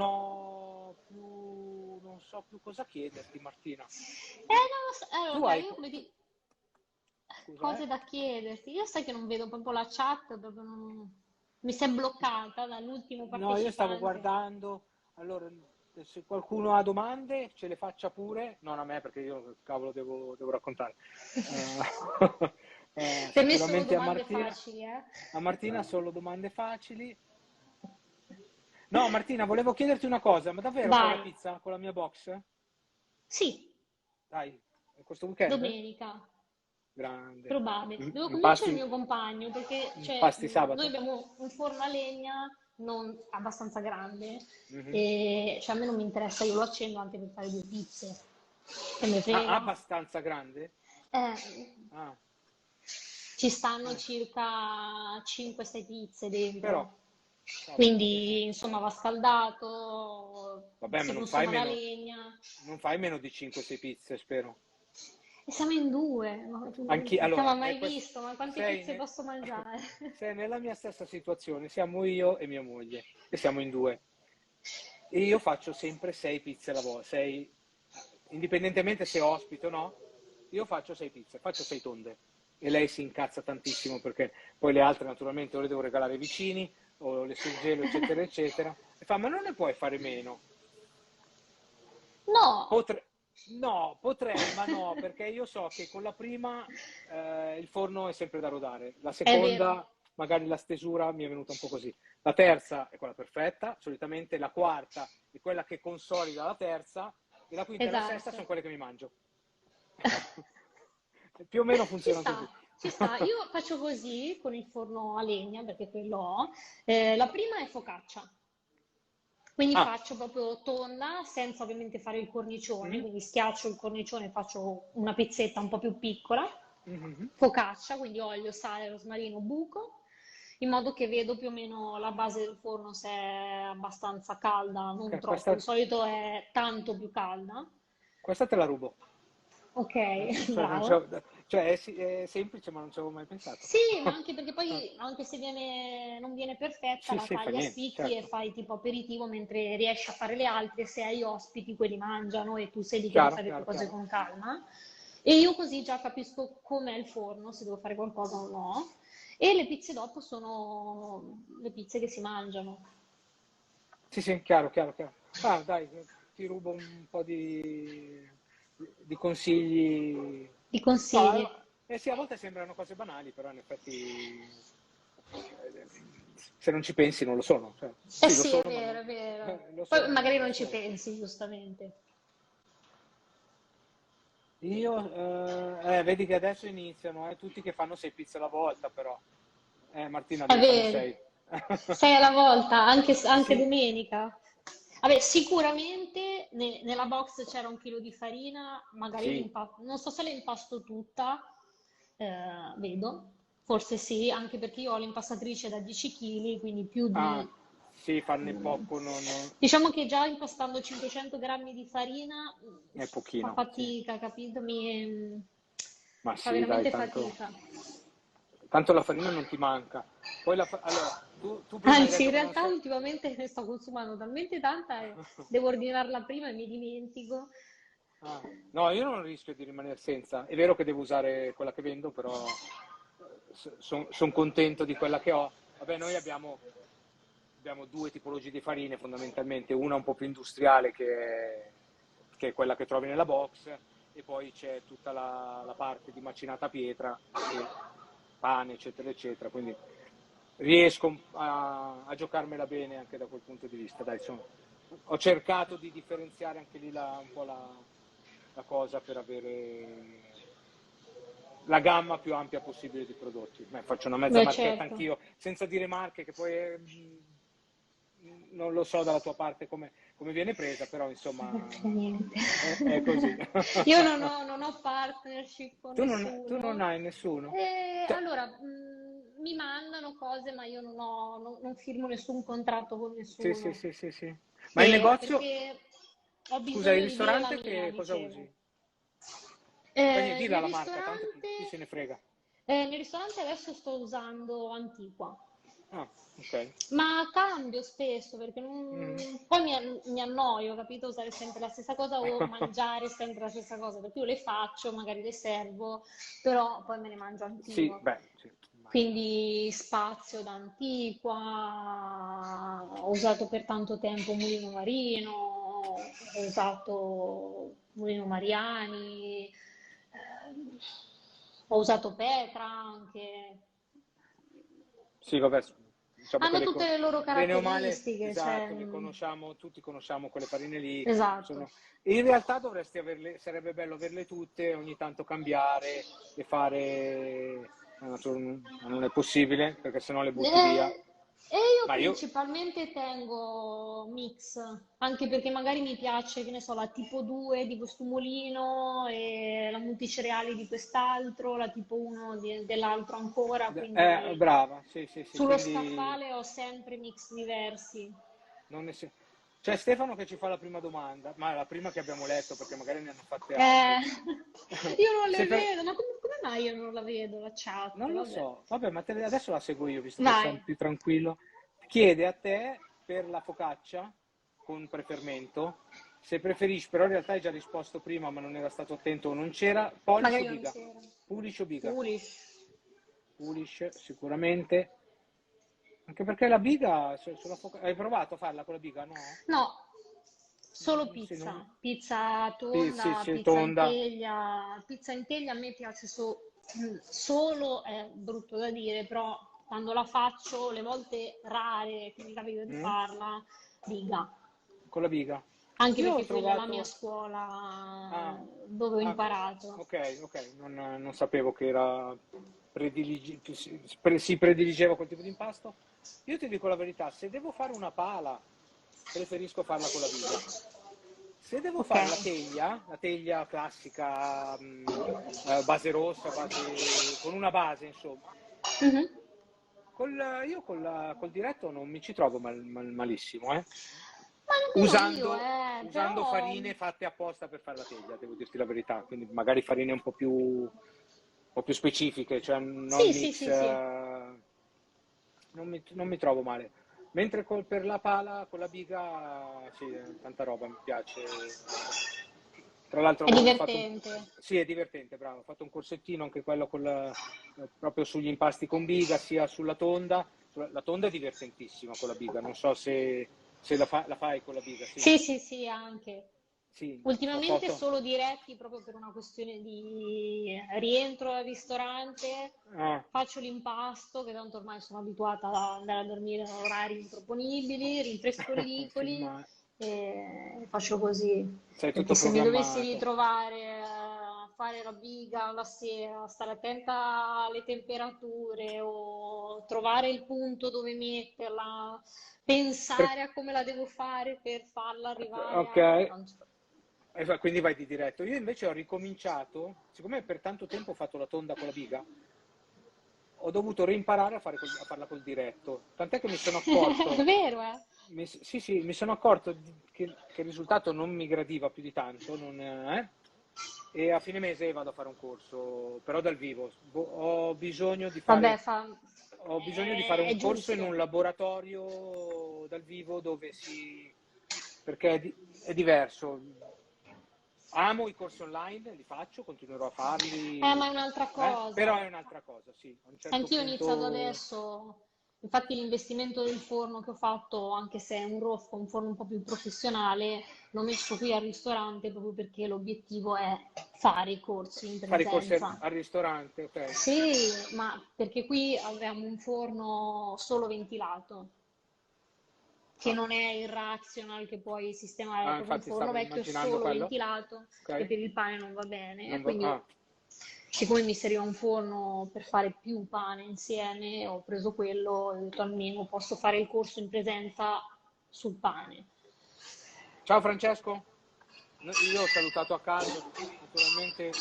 so più cosa chiederti, Martina. Non lo so. Tu Allora, hai, io come ti... scusa, Cose da chiederti. Io sai che non vedo proprio la chat, proprio mi si è bloccata dall'ultimo No, io stavo partecipante. guardando, allora, se qualcuno ha domande ce le faccia pure, non a me perché io, cavolo, devo raccontare. Eh, Per me sono sicuramente a domande Martina. facili, eh? A Martina solo domande facili. No, Martina, volevo chiederti una cosa, ma davvero fai la Vai. pizza con la mia box? Sì, Dai, questo weekend? domenica. Grande. Probabile. Devo convincere il Impasti, mio compagno perché cioè, impasti noi sabato? abbiamo un forno a legna non abbastanza grande Mhm. e cioè, a me non mi interessa, io lo accendo anche per fare 2 pizze. Che me Ah, frega. abbastanza grande? Eh, Ah, ci stanno eh. circa 5-6 pizze Però, dentro. cavolo, Quindi, insomma, va scaldato, vabbè, ma si consuma la legna. non fai meno di 5-6 pizze, spero. E siamo in due, ma che mi ha Allora, mai visto? Ma quante sei, pizze posso mangiare? sei nella mia stessa situazione, siamo io e mia moglie, e siamo in due. E io faccio sempre 6 pizze alla volta, indipendentemente se ospito o no, io faccio 6 pizze, faccio 6 tonde. E lei si incazza tantissimo perché poi le altre naturalmente o le devo regalare ai vicini o le surgelo, eccetera, eccetera. E fa, ma non ne puoi fare meno? No, No, potrei, ma no, perché io so che con la prima il forno è sempre da rodare, la è vero, seconda magari la stesura mi è venuta un po' così, la terza è quella perfetta, solitamente la quarta è quella che consolida la terza e la quinta e la sesta esatto. sono quelle che mi mangio. Più o meno Ci funziona sta, così. ci sta. Io faccio così con il forno a legna, perché quello ho. La prima è focaccia. Quindi Ah, faccio proprio tonda, senza ovviamente fare il cornicione, mhm, quindi schiaccio il cornicione e faccio una pizzetta un po' più piccola, mhm. focaccia, quindi olio, sale, rosmarino, buco, in modo che vedo più o meno la base del forno se è abbastanza calda, non Ok, troppo, di solito è tanto più calda. questa te la rubo. Ok, Cioè, bravo. cioè, è semplice, ma non ci avevo mai pensato. Sì, ma anche perché Ah, poi, anche se non viene perfetta, sì, la sì, fa tagli a niente, spicchi e certo. fai tipo aperitivo mentre riesci a fare le altre. Se hai ospiti, quelli mangiano e tu sei lì che devi Chiaro, fare le tue chiaro, cose chiaro. con calma. E io così già capisco com'è il forno, se devo fare qualcosa o no. E le pizze dopo sono le pizze che si mangiano. Sì, sì, chiaro, chiaro, chiaro. Ah, dai, ti rubo un po' di consigli. Ti No, consigli? sì, a volte sembrano cose banali, però in effetti se non ci pensi non lo sono. Cioè, Eh sì, lo sì, è sono, ma vero, non, è vero. lo Poi sono, ma magari non lo non ci sono. pensi, giustamente. Io, vedi che adesso iniziano, tutti che fanno 6 pizze alla volta, però. Martina, È devi farne vero. 6. Sei alla volta, anche Sì. domenica. Vabbè, sicuramente nella box c'era un chilo di farina, magari Sì. non so se l'impasto tutta, vedo, forse sì, anche perché io ho l'impastatrice da 10 kg, quindi più Ah, di... sì, farne mm, poco Diciamo che già impastando 500 grammi di farina è fa pochino, sì. fatica, capito? Ma Fa sì, dai, veramente tanto, fatica. tanto la farina non ti manca. Poi allora, tu prima hai Anzi, in detto che non realtà sei. ultimamente ne sto consumando talmente tanta e devo ordinarla prima e mi dimentico. Ah, no, io non rischio di rimanere senza. È vero che devo usare quella che vendo, però sono contento di quella che ho. Vabbè, noi abbiamo due tipologie di farine fondamentalmente, una un po' più industriale che è quella che trovi nella box e poi c'è tutta la parte di macinata a pietra e pane, eccetera, eccetera. Quindi riesco a giocarmela bene anche da quel punto di vista. Dai, ho cercato di differenziare anche lì un po' la cosa per avere la gamma più ampia possibile di prodotti. Beh, faccio una mezza Beh, marchetta certo. anch'io, senza dire marche, che poi non lo so dalla tua parte come viene presa, però Non insomma frega niente. è così. Io non ho partnership con Tu non nessuno. hai nessuno? E Cioè, allora, mi mandano cose, ma io non firmo nessun contratto con sì, sì, nessuno. sì, sì, sì. Ma il negozio, Perché ho scusa, il bisogno di dire la ristorante mia, che cosa dicevo. usi? Fai niente, dilla Nel la marca, tanto chi se ristorante, ne frega. nel ristorante adesso sto usando Antiqua. Ah, ok. Ma cambio spesso perché Mm. poi mi annoio, capito? Usare sempre la stessa cosa o mangiare sempre la stessa cosa, perché io le faccio, magari le servo, però poi me ne mangio Sì, Antigua. beh, sì, immagino. Quindi spazio da Antigua, ho usato per tanto tempo Mulino Marino, ho usato Mulino Mariani, ho usato Petra anche. Sì, vabbè, diciamo che Hanno tutte le loro bene o male, caratteristiche, cioè, esatto, le conosciamo, tutti conosciamo quelle farine lì. esatto. In realtà dovresti averle, sarebbe bello averle tutte, ogni tanto cambiare e fare, ma non è possibile perché sennò le butti via. E io Ma io, principalmente tengo mix, anche perché magari mi piace, che ne so, la tipo 2 di questo mulino e la multicereali di quest'altro, la tipo 1 dell'altro ancora, quindi brava, sì, sì, sì, sullo quindi scaffale ho sempre mix diversi. non ne si- C'è Stefano che ci fa la prima domanda, ma la prima che abbiamo letto perché magari ne hanno fatte Eh, altre. io non Se le per- vedo, ma come mai io non la vedo la chat? Non lo Vabbè. so, vabbè, ma adesso la seguo io, visto che Vai. sono più tranquillo. Chiede a te per la focaccia con prefermento, se preferisci, però in realtà hai già risposto prima, ma non era stato attento o non c'era, Polish o Magari non Biga? c'era. Polish o Biga? Foolish. Polish, sicuramente. Anche perché la biga, hai provato a farla con la biga, no? No, solo Sì, pizza. Pizza sì, sì, tonda, sì, pizza in tonda. teglia. Pizza in teglia a me piace solo, è brutto da dire, però quando la faccio, le volte rare che mi capita di Mm? farla, riga. Con la biga. Anche Io ho perché quella è la mia trovato... scuola Ah, dove ho ah, imparato. ok, non sapevo che era si prediligeva quel tipo di impasto. Io ti dico la verità, se devo fare una pala, preferisco farla con la biga. Se devo Ok. fare la teglia classica, base rossa, con una base, insomma, Mhm. io col diretto non mi ci trovo malissimo, eh. Ma nemmeno io, Usando però farine fatte apposta per fare la teglia, devo dirti la verità, quindi magari farine un po' più specifiche, cioè non sì, sì, mix, sì, sì. non mi trovo male. Mentre per la pala, con la biga, sì, tanta roba, mi piace. Tra l'altro È divertente. sì, è divertente, bravo, ho fatto un corsettino anche quello proprio sugli impasti con biga, sia sulla tonda. La tonda è divertentissima con la biga, non so se la fai con la biga, sì. Sì, sì, sì, anche. Sì, ho Ultimamente fatto. solo diretti proprio per una questione di rientro al ristorante, Ah, faccio l'impasto, che tanto ormai sono abituata ad andare a dormire a orari improponibili, rinfresco i sì, ricoli ma e faccio così. sei Perché tutto se mi dovessi programmato. ritrovare a fare la biga la sera, stare attenta alle temperature o trovare il punto dove metterla, Per- pensare a come la devo fare per farla arrivare Ok, a... non so. quindi vai di diretto. Io invece ho ricominciato, siccome per tanto tempo ho fatto la tonda con la biga, ho dovuto reimparare a farla col diretto. Tant'è che mi sono È accorto, vero, sì, sì, mi sono accorto che il risultato non mi gradiva più di tanto, e a fine mese vado a fare un corso, però dal vivo. Vabbè, Ho bisogno di fare è un corso in un giusto. laboratorio dal vivo perché è diverso. Amo i corsi online, li faccio, continuerò a farli, Ma è un'altra però cosa. è un'altra cosa, sì. A un certo Anch'io ho iniziato punto, adesso, infatti l'investimento del forno che ho fatto, anche se è un ROF, un forno un po' più professionale, l'ho messo qui al ristorante proprio perché l'obiettivo è fare i corsi in fare i corsi presenza. al ristorante, ok? Sì, ma perché qui avevamo un forno solo ventilato, che Ah, non è il rational che puoi sistemare, è proprio un infatti forno stavo vecchio immaginando solo quello, ventilato e ok? per il pane non va bene. Non va, Quindi, siccome mi serviva un forno per fare più pane insieme, ho preso quello e ho detto almeno posso fare il corso in presenza sul pane. Ciao Francesco, io ho salutato a caso, naturalmente,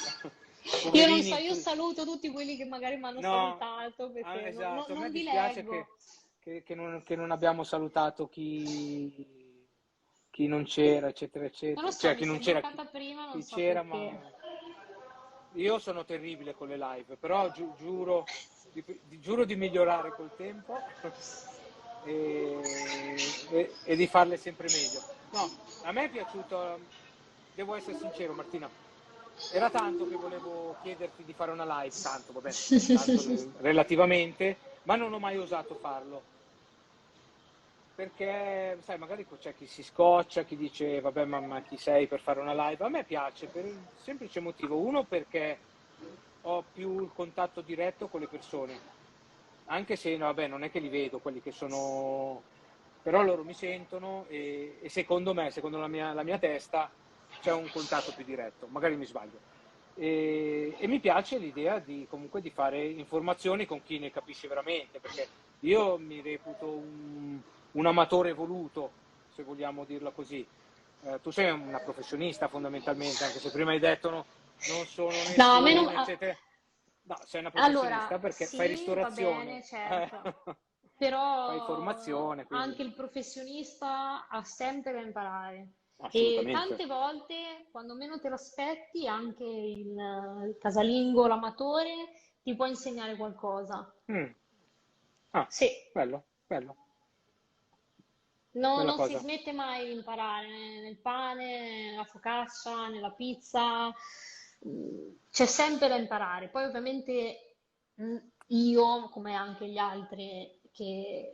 Io non so, poverini. io saluto tutti quelli che magari mi hanno No, salutato perché esatto, a me non vi dispiace leggo. che non abbiamo salutato chi non c'era, eccetera, Non lo eccetera. so, Cioè, mi chi si non è c'era, bloccata prima, non chi so c'era, perché. ma io sono terribile con le live, però giuro di migliorare col tempo e di farle sempre meglio. No, a me è piaciuto, devo essere sincero, Martina. Era tanto che volevo chiederti di fare una live, tanto, vabbè, tanto relativamente, ma non ho mai osato farlo. Perché, sai, magari c'è chi si scoccia, chi dice, vabbè, ma chi sei per fare una live? A me piace per il semplice motivo. Uno, perché ho più il contatto diretto con le persone, anche se, no, vabbè, non è che li vedo quelli che sono, però loro mi sentono e secondo me, secondo la mia testa, c'è un contatto più diretto, magari mi sbaglio. E mi piace l'idea di comunque di fare informazioni con chi ne capisce veramente, perché io mi reputo un amatore voluto, se vogliamo dirla così. Tu sei una professionista fondamentalmente, anche se prima hai detto no, non sono No, a me non... nessuno, eccetera. No, sei una Allora, professionista perché fai sì, va bene, ristorazione, certo, fai però formazione, anche quindi il professionista ha sempre da imparare e assolutamente. tante volte, quando meno te lo aspetti, anche il casalingo, l'amatore, ti può insegnare qualcosa. Mm. Ah, Sì, bello, bello, no, bella non si cosa. smette mai di imparare nel pane, nella focaccia, nella pizza, c'è sempre da imparare. Poi ovviamente mm, io, come anche gli altri che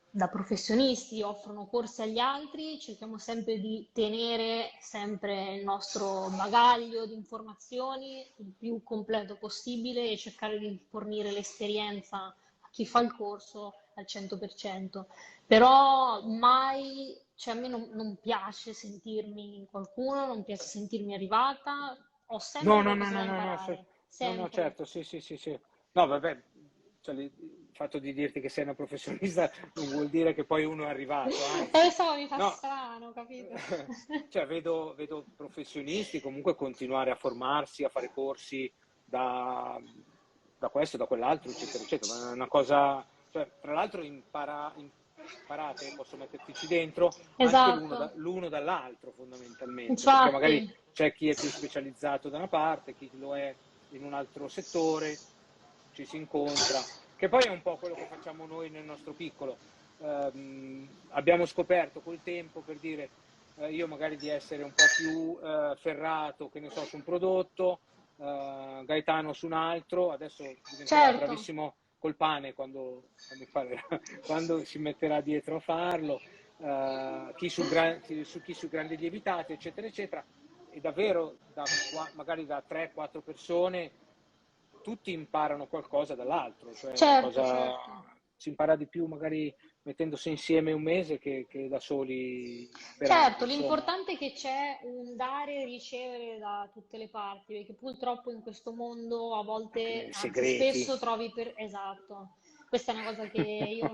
da professionisti offrono corsi agli altri, cerchiamo sempre di tenere sempre il nostro bagaglio di informazioni il più completo possibile e cercare di fornire l'esperienza a chi fa il corso al 100%, però mai, cioè a me non piace sentirmi qualcuno, non piace sentirmi arrivata, ho No, sempre no, no, qualcosa no, da no, no, imparare, no, no, sempre. certo, sì, sì, sì, sì. No, vabbè, cioè, il fatto di dirti che sei una professionista non vuol dire che poi uno è arrivato, E lo anzi, so, mi fa no, strano, capito? cioè vedo professionisti comunque continuare a formarsi, a fare corsi da, da questo, da quell'altro, eccetera, eccetera, ma è una cosa, cioè, tra l'altro imparate, posso mettertici dentro, anche Esatto, l'uno dall'altro fondamentalmente, perché magari infatti, c'è chi è più specializzato da una parte, chi lo è in un altro settore, ci si incontra, che poi è un po' quello che facciamo noi nel nostro piccolo. Abbiamo scoperto col tempo, per dire, io magari di essere un po' più ferrato, che ne so, su un prodotto, Gaetano su un altro, adesso diventerà certo. bravissimo col pane quando si metterà dietro a farlo, chi su grandi lievitati, eccetera, eccetera. E davvero magari da 3-4 persone tutti imparano qualcosa dall'altro, cioè una Certo, cosa, certo. si impara di più magari mettendosi insieme un mese che da soli per anni, Certo, insomma. l'importante è che c'è un dare e ricevere da tutte le parti, perché purtroppo in questo mondo a Anche volte, nei anzi segreti. spesso trovi per... Esatto, questa è una cosa che io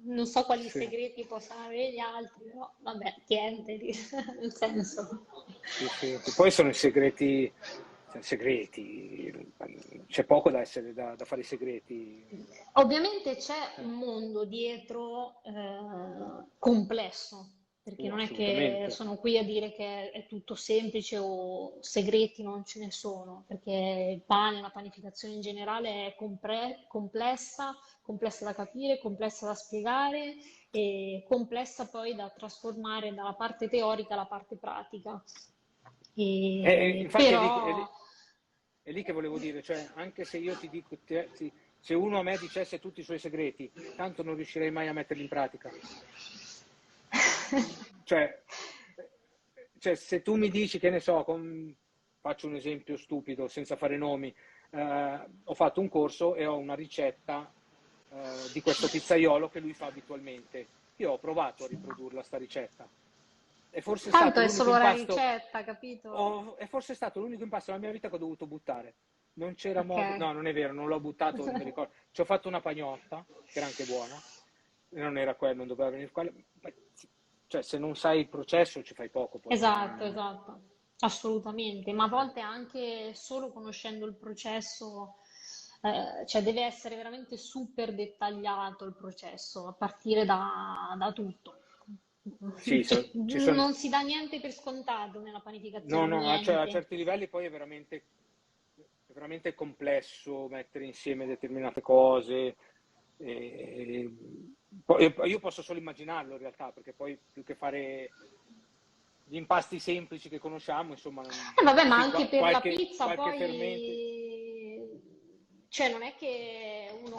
non so quali Sì, segreti possano avere gli altri, però vabbè, niente, nel senso. sì, sì. Che poi sono segreti, c'è poco da essere, da fare i segreti. Ovviamente c'è un mondo dietro complesso, perché non è che Assolutamente. sono qui a dire che è tutto semplice o segreti non ce ne sono, perché il pane, la panificazione in generale è complessa, complessa da capire, complessa da spiegare e complessa poi da trasformare dalla parte teorica alla parte pratica. Infatti Però è lì che volevo dire, cioè anche se io ti dico, se uno a me dicesse tutti i suoi segreti, tanto non riuscirei mai a metterli in pratica. Cioè, se tu mi dici che ne so, faccio un esempio stupido senza fare nomi, ho fatto un corso e ho una ricetta di questo pizzaiolo che lui fa abitualmente. Io ho provato a riprodurla sta ricetta. È forse tanto stato è l'unico solo la impasto, ricetta, capito? è forse stato l'unico impasto nella mia vita che ho dovuto buttare. Non c'era Ok. modo, no, non è vero, non l'ho buttato, non mi ricordo. Ci ho fatto una pagnotta, che era anche buona, non era quello, non doveva venire quello. Cioè, se non sai il processo ci fai poco poi. Esatto, esatto, assolutamente, ma a volte anche solo conoscendo il processo, cioè deve essere veramente super dettagliato il processo, a partire da tutto. Sì, Che ci sono. non si dà niente per scontato nella No, panificazione, no, a niente. certi livelli poi è veramente complesso mettere insieme determinate cose. e- io posso solo immaginarlo in realtà, perché poi più che fare gli impasti semplici che conosciamo, insomma, E vabbè, ma sì, anche per la pizza qualche fermento. poi, cioè non è che uno,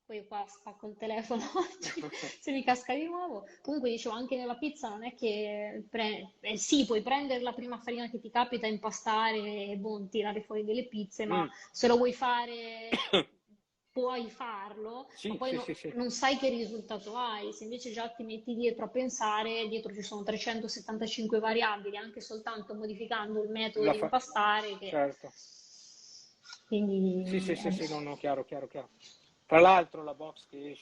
poi qua spacco il telefono oggi, se mi casca di nuovo, comunque dicevo anche nella pizza non è che, sì, puoi prendere la prima farina che ti capita, impastare e boh, tirare fuori delle pizze, ma Mm. se lo vuoi fare puoi farlo, ma Sì, poi sì, sì, sì. non sai che risultato hai. Se invece già ti metti dietro a pensare, dietro ci sono 375 variabili, anche soltanto modificando il metodo La di fa- impastare, che... Certo. Sì, quindi sì, sì, sì, no, no, chiaro, chiaro, chiaro. Tra l'altro la box che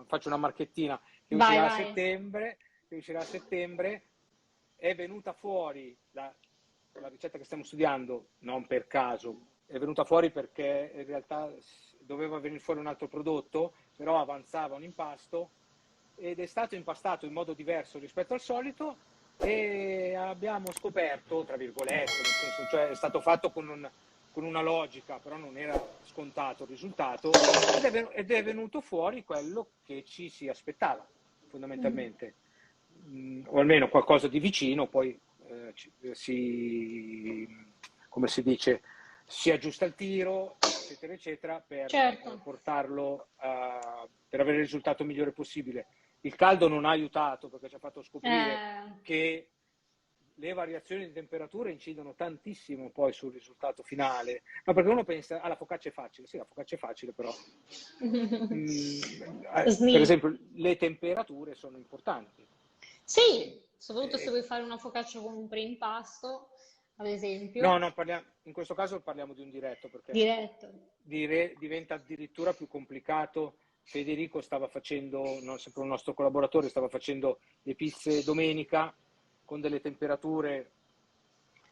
faccio una marchettina, che vai, uscirà a vai. settembre, che uscirà a settembre, è venuta fuori la ricetta che stiamo studiando, non per caso, è venuta fuori perché in realtà doveva venire fuori un altro prodotto, però avanzava un impasto ed è stato impastato in modo diverso rispetto al solito e abbiamo scoperto, tra virgolette, nel senso, cioè è stato fatto con una logica, però non era scontato il risultato, ed è venuto fuori quello che ci si aspettava, Mm. fondamentalmente. O almeno qualcosa di vicino, poi come si dice, si aggiusta il tiro, eccetera, eccetera, per Certo. portarlo per avere il risultato migliore possibile. Il caldo non ha aiutato perché ci ha fatto scoprire Eh, che le variazioni di temperatura incidono tantissimo poi sul risultato finale. No, perché uno pensa, la focaccia è facile. Sì, la focaccia è facile, però per Sni. esempio le temperature sono importanti. Sì, soprattutto se Eh, vuoi fare una focaccia con un preimpasto, ad no, esempio, no, in questo caso parliamo di un diretto, perché diretto. diventa addirittura più complicato. Federico stava facendo, sempre un nostro collaboratore, stava facendo le pizze domenica con delle temperature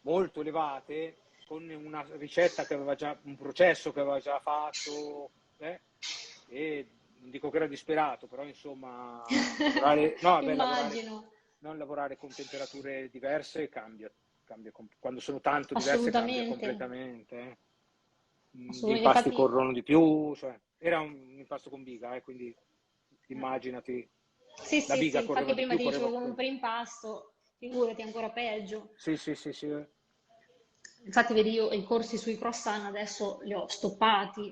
molto elevate, con una ricetta che aveva già, un processo che aveva già fatto, e non dico che era disperato, però insomma, lavorare, no, vabbè, Immagino, non lavorare con temperature diverse cambia, quando sono tanto diverse cambia assolutamente. completamente. Gli Assolutamente. impasti Infatti, corrono di più, cioè, era un impasto con biga, quindi immaginati, sì, la sì, sì, biga infatti correva di prima più, ti dicevo correva. con un preimpasto, figurati ancora peggio. Sì, sì, sì, sì. Infatti, vedi, io i corsi sui croissant adesso li ho stoppati,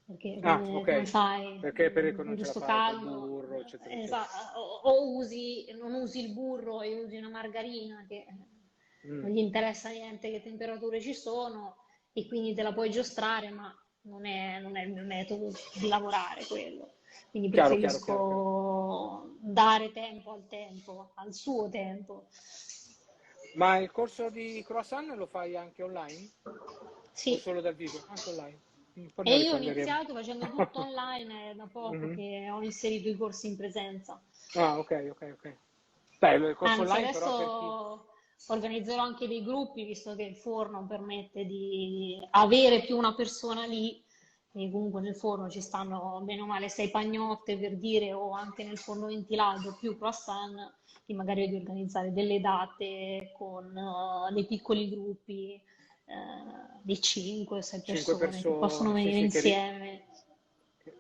perché Ah, come ok, fai? perché Perico In non ce la questo fai col caldo, burro, eccetera, eccetera. esatto, o non usi il burro e usi una margarina che Mm, non gli interessa niente che temperature ci sono e quindi te la puoi giostrare, ma non è il mio metodo di lavorare quello. Quindi chiaro, chiaro, chiaro, chiaro. preferisco dare tempo, al suo tempo. Ma il corso di croissant lo fai anche online o Sì. solo dal vivo? Anche online. Poi E noi io ho riprenderemo. iniziato facendo tutto online, è da poco Mhm. che ho inserito i corsi in presenza. Ah, ok, ok, ok. Beh, il corso Anzi, online però per chi... adesso organizzerò anche dei gruppi, visto che il forno permette di avere più una persona lì. E comunque nel forno ci stanno bene o male 6 pagnotte per dire, o anche nel forno ventilato più croissant, di magari di organizzare delle date con dei piccoli gruppi di 5-6 5 persone che possono persone, sì, venire sì, insieme.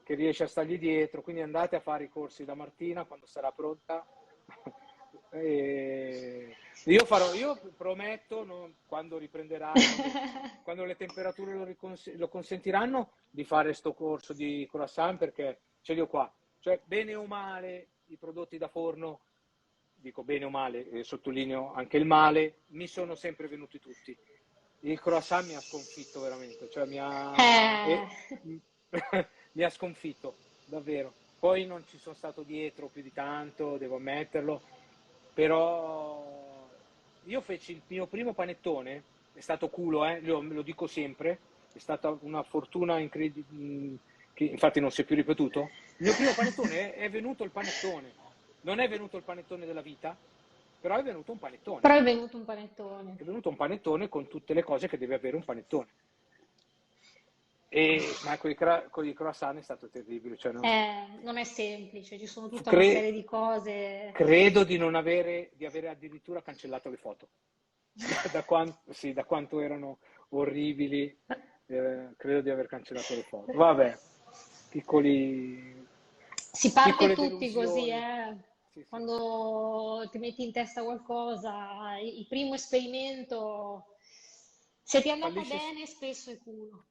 che riesce a stargli dietro, quindi andate a fare i corsi da Martina quando sarà pronta. E io prometto, quando riprenderanno, quando le temperature lo consentiranno, di fare sto corso di croissant, perché ce li ho qua. Cioè, bene o male, i prodotti da forno, dico bene o male, sottolineo anche il male, mi sono sempre venuti tutti. Il croissant mi ha sconfitto veramente, cioè Eh, mi ha sconfitto, davvero. Poi non ci sono stato dietro più di tanto, devo ammetterlo, però io feci il mio primo panettone, è stato culo, lo dico sempre, è stata una fortuna incredibile, che infatti non si è più ripetuto. Il mio primo panettone è venuto il panettone, non è venuto il panettone della vita, però è venuto un panettone. però è venuto un panettone. È venuto un panettone con tutte le cose che deve avere un panettone. Ma con i croissant è stato terribile. Cioè Non è semplice, ci sono tutta una cre- serie di cose. credo di non avere, di avere addirittura cancellato le foto. Sì, da quanto erano orribili, credo di aver cancellato le foto. Vabbè, piccoli, Si parte piccole tutti così, delusioni. eh. Sì, sì. Quando ti metti in testa qualcosa, il primo esperimento, se ti è andata Fallisce. bene, spesso è culo.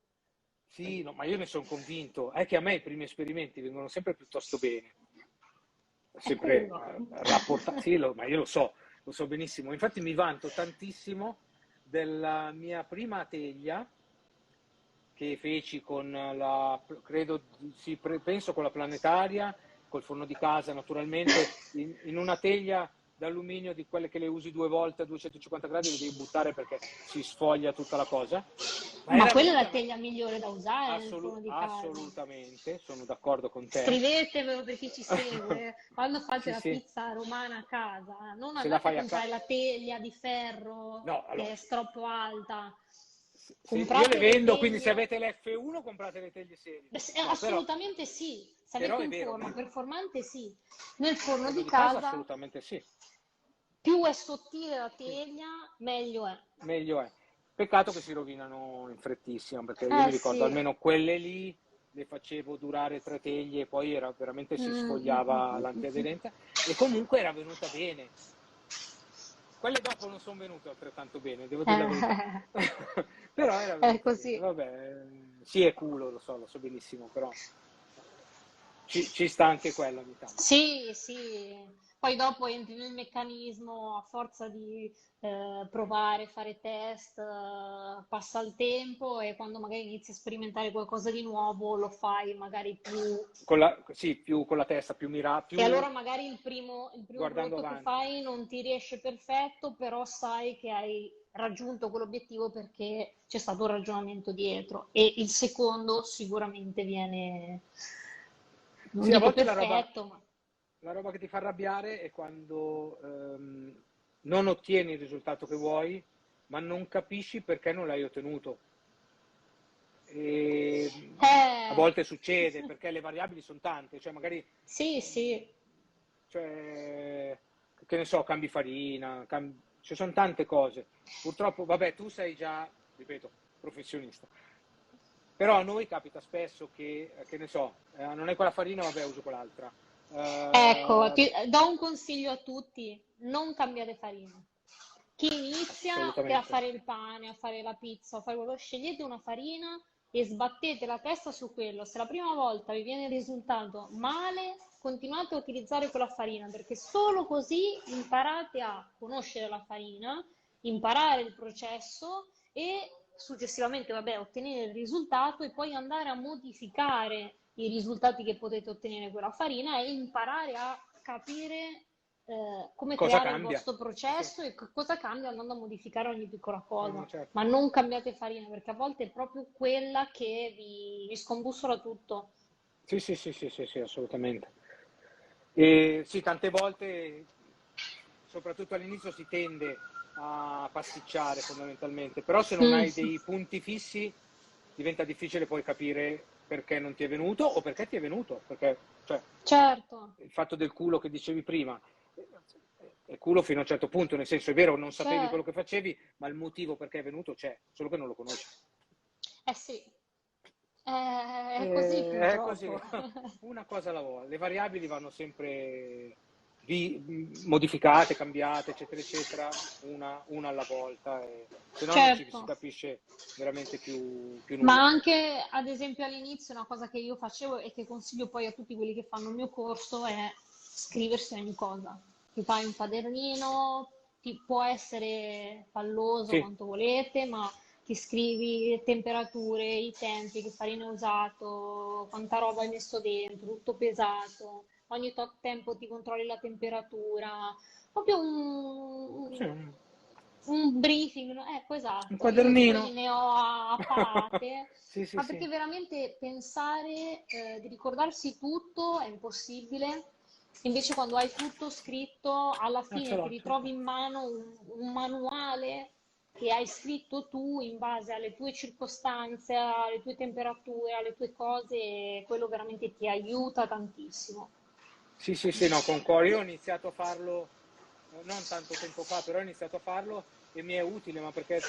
Sì, no, ma io ne sono convinto. È che a me i primi esperimenti vengono sempre piuttosto bene. È Sempre culo. rapportati, sì, ma io lo so benissimo. Infatti mi vanto tantissimo della mia prima teglia che feci con credo, sì, penso con la planetaria, col forno di casa naturalmente, in una teglia d'alluminio di quelle che le usi due volte a 250 gradi, le devi buttare perché si sfoglia tutta la cosa. Ma Ma era quella è la venuta teglia migliore da usare nel forno di casa. assolutamente, sono d'accordo con te. Scrivetevelo per chi ci segue, quando fate Sì, la sì, pizza romana a casa, non se la andate a fai a comprare casa. la teglia di ferro No, che allora, è troppo alta, io le comprate le vendo, quindi se teglie. avete l'F1 comprate le teglie serie. No, Assolutamente sì, se però avete è un vero, forno performante sì, nel forno forno di di casa casa assolutamente sì. più è sottile la Sì, teglia, meglio è. meglio è. Peccato che si rovinano in frettissima, perché io Eh mi ricordo sì. almeno quelle lì le facevo durare 3 teglie e poi era veramente si Mm, mm, mm, sfogliava mm, mm, mm. l'antiaderente e comunque era venuta bene. Quelle dopo non sono venute altrettanto bene, devo dire la verità. Però era È venuta bene. così. Vabbè, sì, è culo, lo so benissimo, però ci sta anche quello ogni tanto. Sì, sì. poi dopo entri nel meccanismo a forza di provare, fare test, passa il tempo e quando magari inizi a sperimentare qualcosa di nuovo lo fai magari più. Sì, più con la testa, più E più allora magari il primo guardando prodotto che avanti. fai non ti riesce perfetto, però sai che hai raggiunto quell'obiettivo perché c'è stato un ragionamento dietro. E il secondo sicuramente viene, non Sì, a dico volte perfetto, ma la roba che ti fa arrabbiare è quando non ottieni il risultato che vuoi, ma non capisci perché non l'hai ottenuto. E a eh, volte succede perché le variabili sono tante, cioè magari, sì, sì, cioè, che ne so, cambi farina, ci sono tante cose. Purtroppo, vabbè, tu sei già, ripeto, professionista. Però a noi capita spesso che ne so, non è quella farina, vabbè, uso quell'altra. ecco, Eh, ti do un consiglio a tutti, non cambiate farina. Chi inizia a assolutamente. fare il pane, a fare la pizza, a fare quello, scegliete una farina e sbattete la testa su quello. Se la prima volta vi viene il risultato male, continuate a utilizzare quella farina, perché solo così imparate a conoscere la farina, imparare il processo e successivamente, vabbè, ottenere il risultato e poi andare a modificare i risultati che potete ottenere con la farina e imparare a capire come Cosa creare il cambia? vostro Sì, sì. processo e cosa cambia andando a modificare ogni piccola No, cosa. no, certo. Ma non cambiate farina perché a volte è proprio quella che vi scombussola tutto. Sì, sì, sì, sì, sì, sì, assolutamente. E sì, tante volte, soprattutto all'inizio, si tende a pasticciare fondamentalmente, però se non Mm, hai dei punti fissi diventa difficile poi capire perché non ti è venuto o perché ti è venuto, perché cioè, certo, il fatto del culo che dicevi prima è culo fino a un certo punto, nel senso è vero, non sapevi c'è, quello che facevi, ma il motivo perché è venuto c'è, solo che non lo conosci. eh sì, è così È così, purtroppo. una cosa alla volta. Le variabili vanno sempre modificate, cambiate, eccetera, eccetera, una alla volta, se no non si Certo. capisce veramente più Ma nulla. anche, ad esempio, all'inizio una cosa che io facevo e che consiglio poi a tutti quelli che fanno il mio corso è scriversi ogni cosa. Ti fai un quadernino, ti può essere palloso Sì, quanto volete, ma ti scrivi le temperature, i tempi, che farina hai usato, quanta roba hai messo dentro, tutto pesato. Ogni tot tempo ti controlli la temperatura. Proprio sì, un briefing, no? Ecco, un esatto. Io libri quadernino. ne ho a palate, Sì, sì, ma perché sì, veramente pensare di ricordarsi tutto è impossibile. Invece quando hai tutto scritto, alla ce fine ti l'ho, ce l'ho. ritrovi in mano un manuale che hai scritto tu in base alle tue circostanze, alle tue temperature, alle tue cose, e quello veramente ti aiuta tantissimo. Sì, sì, sì, no, concordo. Io ho iniziato a farlo non tanto tempo fa, però ho iniziato a farlo e mi è utile, ma perché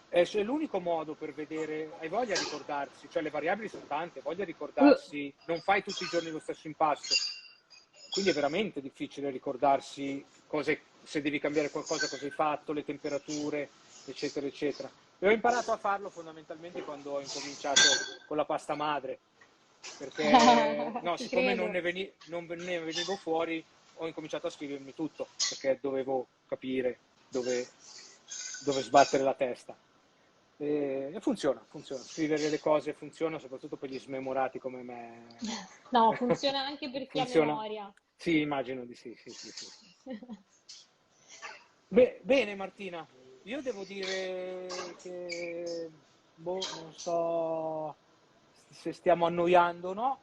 è l'unico modo per vedere, hai voglia di ricordarsi, cioè le variabili sono tante, hai voglia di ricordarsi, non fai tutti i giorni lo stesso impasto, quindi è veramente difficile ricordarsi se devi cambiare qualcosa, cosa hai fatto, le temperature, eccetera, eccetera. E ho imparato a farlo fondamentalmente quando ho incominciato con la pasta madre, perché no, Ti siccome credo. non ne venivo fuori, ho incominciato a scrivermi tutto, perché dovevo capire dove, dove sbattere la testa. E funziona, funziona. Scrivere le cose funziona, soprattutto per gli smemorati come me. No, funziona anche per chi ha Funziona? memoria. Sì, immagino di sì, sì, sì, sì. Bene Martina, io devo dire che, boh, non so se stiamo annoiando o no.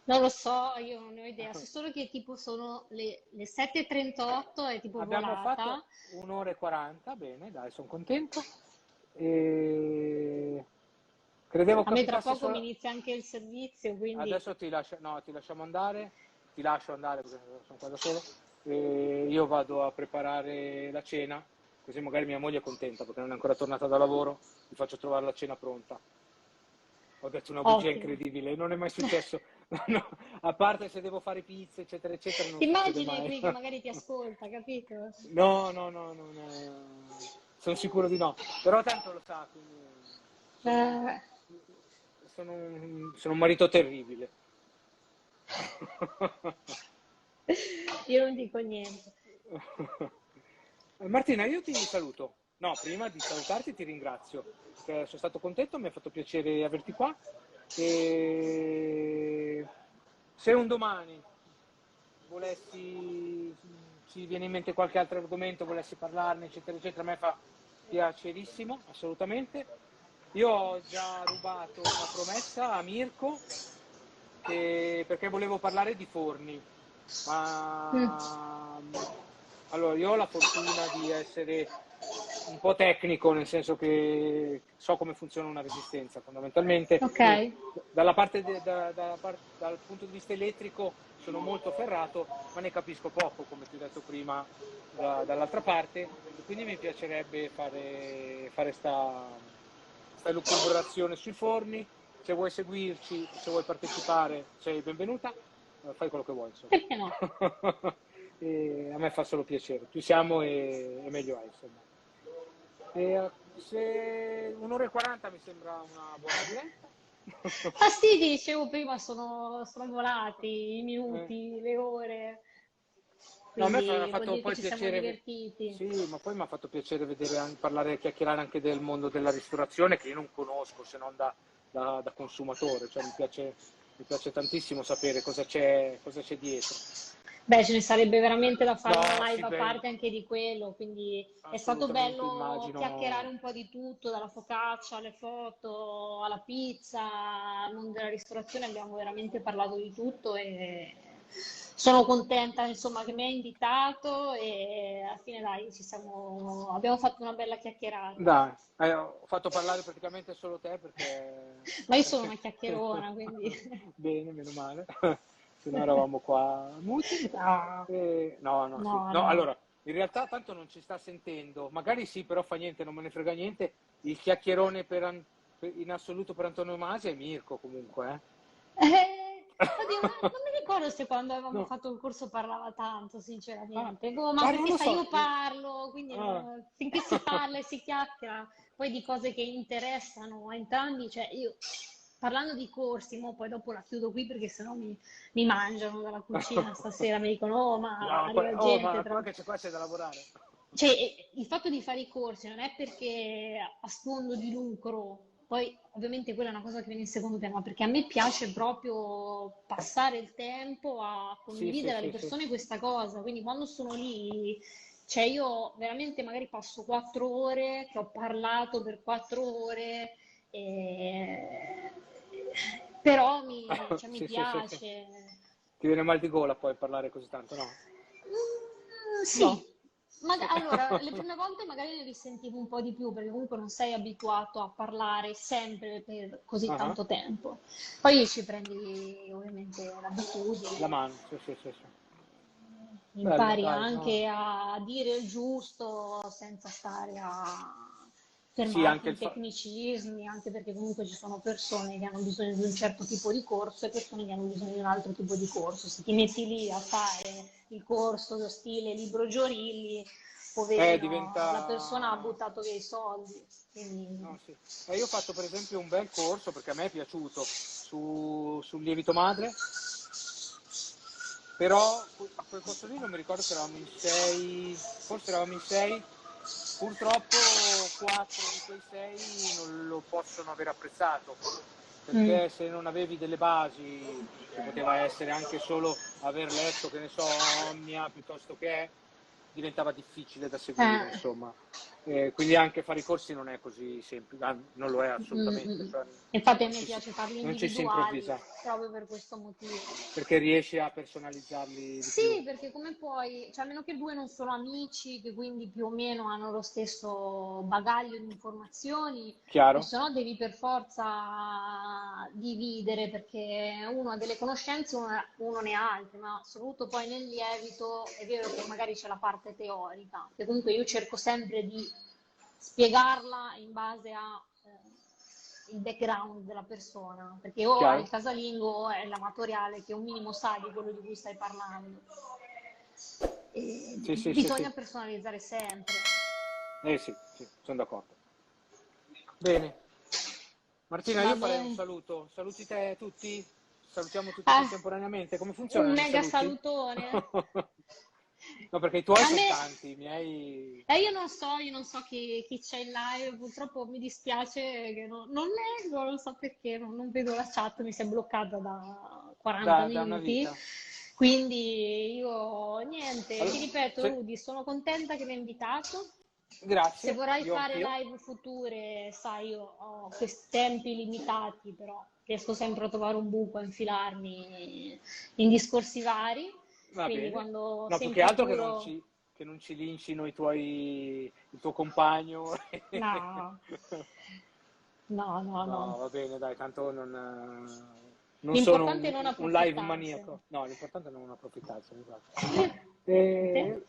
Non lo so, io non ne ho idea, so solo che tipo sono le 7:38, è tipo Abbiamo volata. fatto un'ora e 40, bene, dai, sono contento. E credevo A me tra capitasse poco mi solo. inizia anche il servizio, quindi Adesso no, ti lasciamo andare, ti lascio andare perché sono qua da solo. E io vado a preparare la cena, così magari mia moglie è contenta perché non è ancora tornata da lavoro, mi faccio trovare la cena pronta. Ho detto una bugia ottimo. incredibile, non è mai successo. No, a parte se devo fare pizza, eccetera, eccetera, non Ti succede immagini mai. qui che magari ti ascolta, capito? No, no, no, no, sono sicuro di no. Però tanto lo sa, quindi sono, Eh, sono un marito terribile. Io non dico niente. Martina, io ti saluto. No, prima di salutarti ti ringrazio, perché sono stato contento, mi ha fatto piacere averti qua. E se un domani volessi, ci viene in mente qualche altro argomento, volessi parlarne, eccetera, eccetera, a me fa piacerissimo, assolutamente. Io ho già rubato una promessa a Mirko perché volevo parlare di forni, Mm. ma allora io ho la fortuna di essere un po' tecnico, nel senso che so come funziona una resistenza fondamentalmente, Ok. quindi dal punto di vista elettrico sono molto ferrato, ma ne capisco poco, come ti ho detto prima, dall'altra parte, e quindi mi piacerebbe fare sta elucubrazione sui forni. Se vuoi seguirci, se vuoi partecipare, sei benvenuta, fai quello che vuoi, insomma. Perché no? E a me fa solo piacere, più siamo e meglio è, insomma. Se un'ora e 40 mi sembra una buona diretta. Ah sì, ti dicevo prima, sono volati i Eh. minuti, le ore, No, a me ha quindi vuol fatto dire che poi ci siamo piacere, divertiti. sì, ma poi mi ha fatto piacere vedere, parlare, chiacchierare anche del mondo della ristorazione che io non conosco se non da consumatore, cioè mi piace tantissimo sapere cosa c'è dietro. Beh, ce ne sarebbe veramente da fare No, una sì, live a beh, parte anche di quello, quindi è stato assolutamente bello chiacchierare immagino. un po' di tutto, dalla focaccia alle foto, alla pizza, al mondo della ristorazione, abbiamo veramente parlato di tutto e sono contenta, insomma, che mi hai invitato e alla fine dai, abbiamo fatto una bella chiacchierata. Dai, ho fatto parlare praticamente solo te Ma io sono perché... una chiacchierona, quindi Bene, meno male, se no eravamo qua muti. no, No, no, sì. no, No, no. allora, in realtà tanto non ci sta sentendo, magari sì, però fa niente, non me ne frega niente. Il chiacchierone in assoluto per Antonio Masi è Mirko comunque, Oddio, ma non mi ricordo se quando avevamo No, fatto il corso parlava tanto, ah, sinceramente. Boh, ma ma non perché lo sai, so. io parlo, quindi Ah. finché si parla e si chiacchiera, poi di cose che interessano a entrambi, cioè io parlando di corsi, mo poi dopo la chiudo qui perché sennò mi mangiano dalla cucina stasera, mi dicono, oh, ma No, arriva oh, gente ma tra... qua c'è da lavorare. Cioè, il fatto di fare i corsi non è perché a sfondo di lucro, poi ovviamente quella è una cosa che viene in secondo piano, ma perché a me piace proprio passare il tempo a Sì, sì, condividere alle sì, sì. persone questa cosa, quindi quando sono lì, cioè io veramente magari passo 4 ore, che ho parlato per 4 ore, e- però cioè, mi Sì, sì, sì, sì. piace. Ti viene mal di gola poi parlare così tanto, no? Sì, No? allora le prime volte magari ne risentivo un po' di più perché comunque non sei abituato a parlare sempre per così Ah, tanto tempo. Poi ci prendi ovviamente la l'abitudine, mano, sì, sì, sì, sì. Bello, impari dai, no. anche a dire il giusto senza stare a Sì, fermarti anche in tecnicismi, anche perché comunque ci sono persone che hanno bisogno di un certo tipo di corso e persone che hanno bisogno di un altro tipo di corso. Se ti metti lì a fare il corso lo stile libro Giorilli, poverino, la persona ha diventa... buttato via i soldi. Quindi... No, sì. Io ho fatto per esempio un bel corso, perché a me è piaciuto, sul lievito madre, però a quel corso lì non mi ricordo se eravamo in sei, forse eravamo in sei, purtroppo quattro di quei sei non lo possono aver apprezzato, Mm. perché se non avevi delle basi, che poteva essere anche solo aver letto, che ne so, Omnia piuttosto che, diventava difficile da seguire, Eh. insomma. Quindi anche fare i corsi non è così semplice, non lo è Mm, assolutamente, mm. cioè Infatti a non me ci si, piace farli non ci si individuali improvvisa, proprio per questo motivo. perché riesci a personalizzarli di più. Sì, perché come puoi, cioè a meno che due non sono amici, che quindi più o meno hanno lo stesso bagaglio di informazioni, o Chiaro? se no devi per forza dividere, perché uno ha delle conoscenze, uno ne ha altre, ma soprattutto poi nel lievito è vero che magari c'è la parte teorica, che comunque io cerco sempre di spiegarla in base a il background della persona, perché o hai il Chiaro? casalingo o è l'amatoriale che un minimo sa di quello di cui stai parlando. E Sì, sì, sì, sì. bisogna personalizzare sempre. Sì, sì, sono d'accordo. Bene. Martina, Va io farei un bene. saluto. Saluti te tutti? salutiamo tutti contemporaneamente. Come funziona? Un i mega saluti? salutone. No, perché i tuoi A sono me, tanti, i miei... io non so chi c'è in live, purtroppo mi dispiace che non leggo, non so perché, non vedo la chat, mi si è bloccata da 40 Da una minuti, vita. quindi io niente, Allora, ti ripeto, cioè, Rudy, sono contenta che mi hai invitato. Se grazie, vorrai io fare anch'io. live future, sai, io ho questi tempi limitati, però riesco sempre a trovare un buco a infilarmi in discorsi vari, Va quindi bene. quando No, sei più in che altro futuro, che non ci lincino il tuo compagno. no, no, no, No, no. va bene, dai, tanto non sono L'importante è non un live approfittarsene. maniaco. No, l'importante è non approfittarsene, esatto. Te?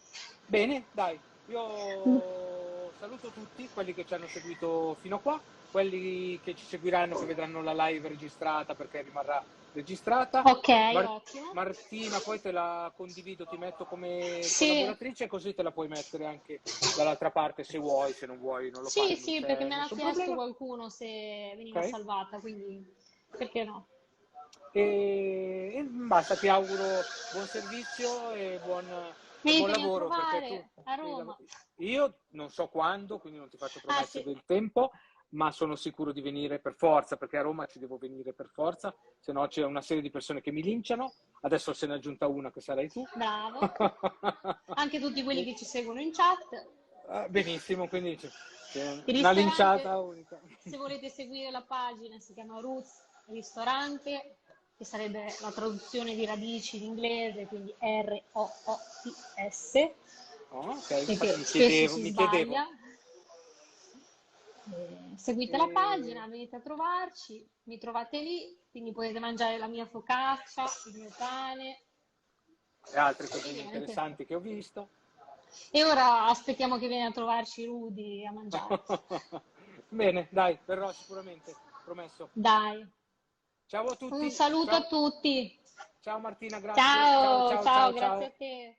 Bene, dai, io saluto tutti quelli che ci hanno seguito fino a qua, quelli che ci seguiranno, che vedranno la live registrata perché rimarrà registrata. Ok, Mar- ottimo. Martina, poi te la condivido, ti metto come Sì, collaboratrice, così te la puoi mettere anche dall'altra parte se vuoi, se non vuoi non lo sì, fai, non sì, perché c'è me l'ha nessun chiesto problema. qualcuno se veniva Ok? salvata, quindi perché no? E basta, ti auguro buon servizio e buon Venitemi a lavoro perché tu... trovare a Roma. Io non so quando, quindi non ti faccio Ah, promesse sì. del tempo, ma sono sicuro di venire per forza, perché a Roma ci devo venire per forza, se no c'è una serie di persone che mi linciano. Adesso se ne è aggiunta una che sarai tu. Bravo. Anche tutti quelli che ci seguono in chat. Benissimo, quindi c'è Il una ristorante, linciata unica. se volete seguire la pagina, si chiama Roots Ristorante, che sarebbe la traduzione di radici in inglese, quindi ROOTS, Oh, ok, e infatti che spesso si mi chiedevo. sbaglia. Seguite la E... pagina, venite a trovarci, mi trovate lì, quindi potete mangiare la mia focaccia, il mio pane e altre e cosine niente. interessanti che ho visto. E ora aspettiamo che viene a trovarci Rudy a mangiare. Bene, dai, verrò sicuramente, promesso. Dai, Ciao a un tutti, saluto a ciao, tutti. ciao Martina, grazie, ciao, Ciao, ciao, ciao, ciao, grazie a ciao. te.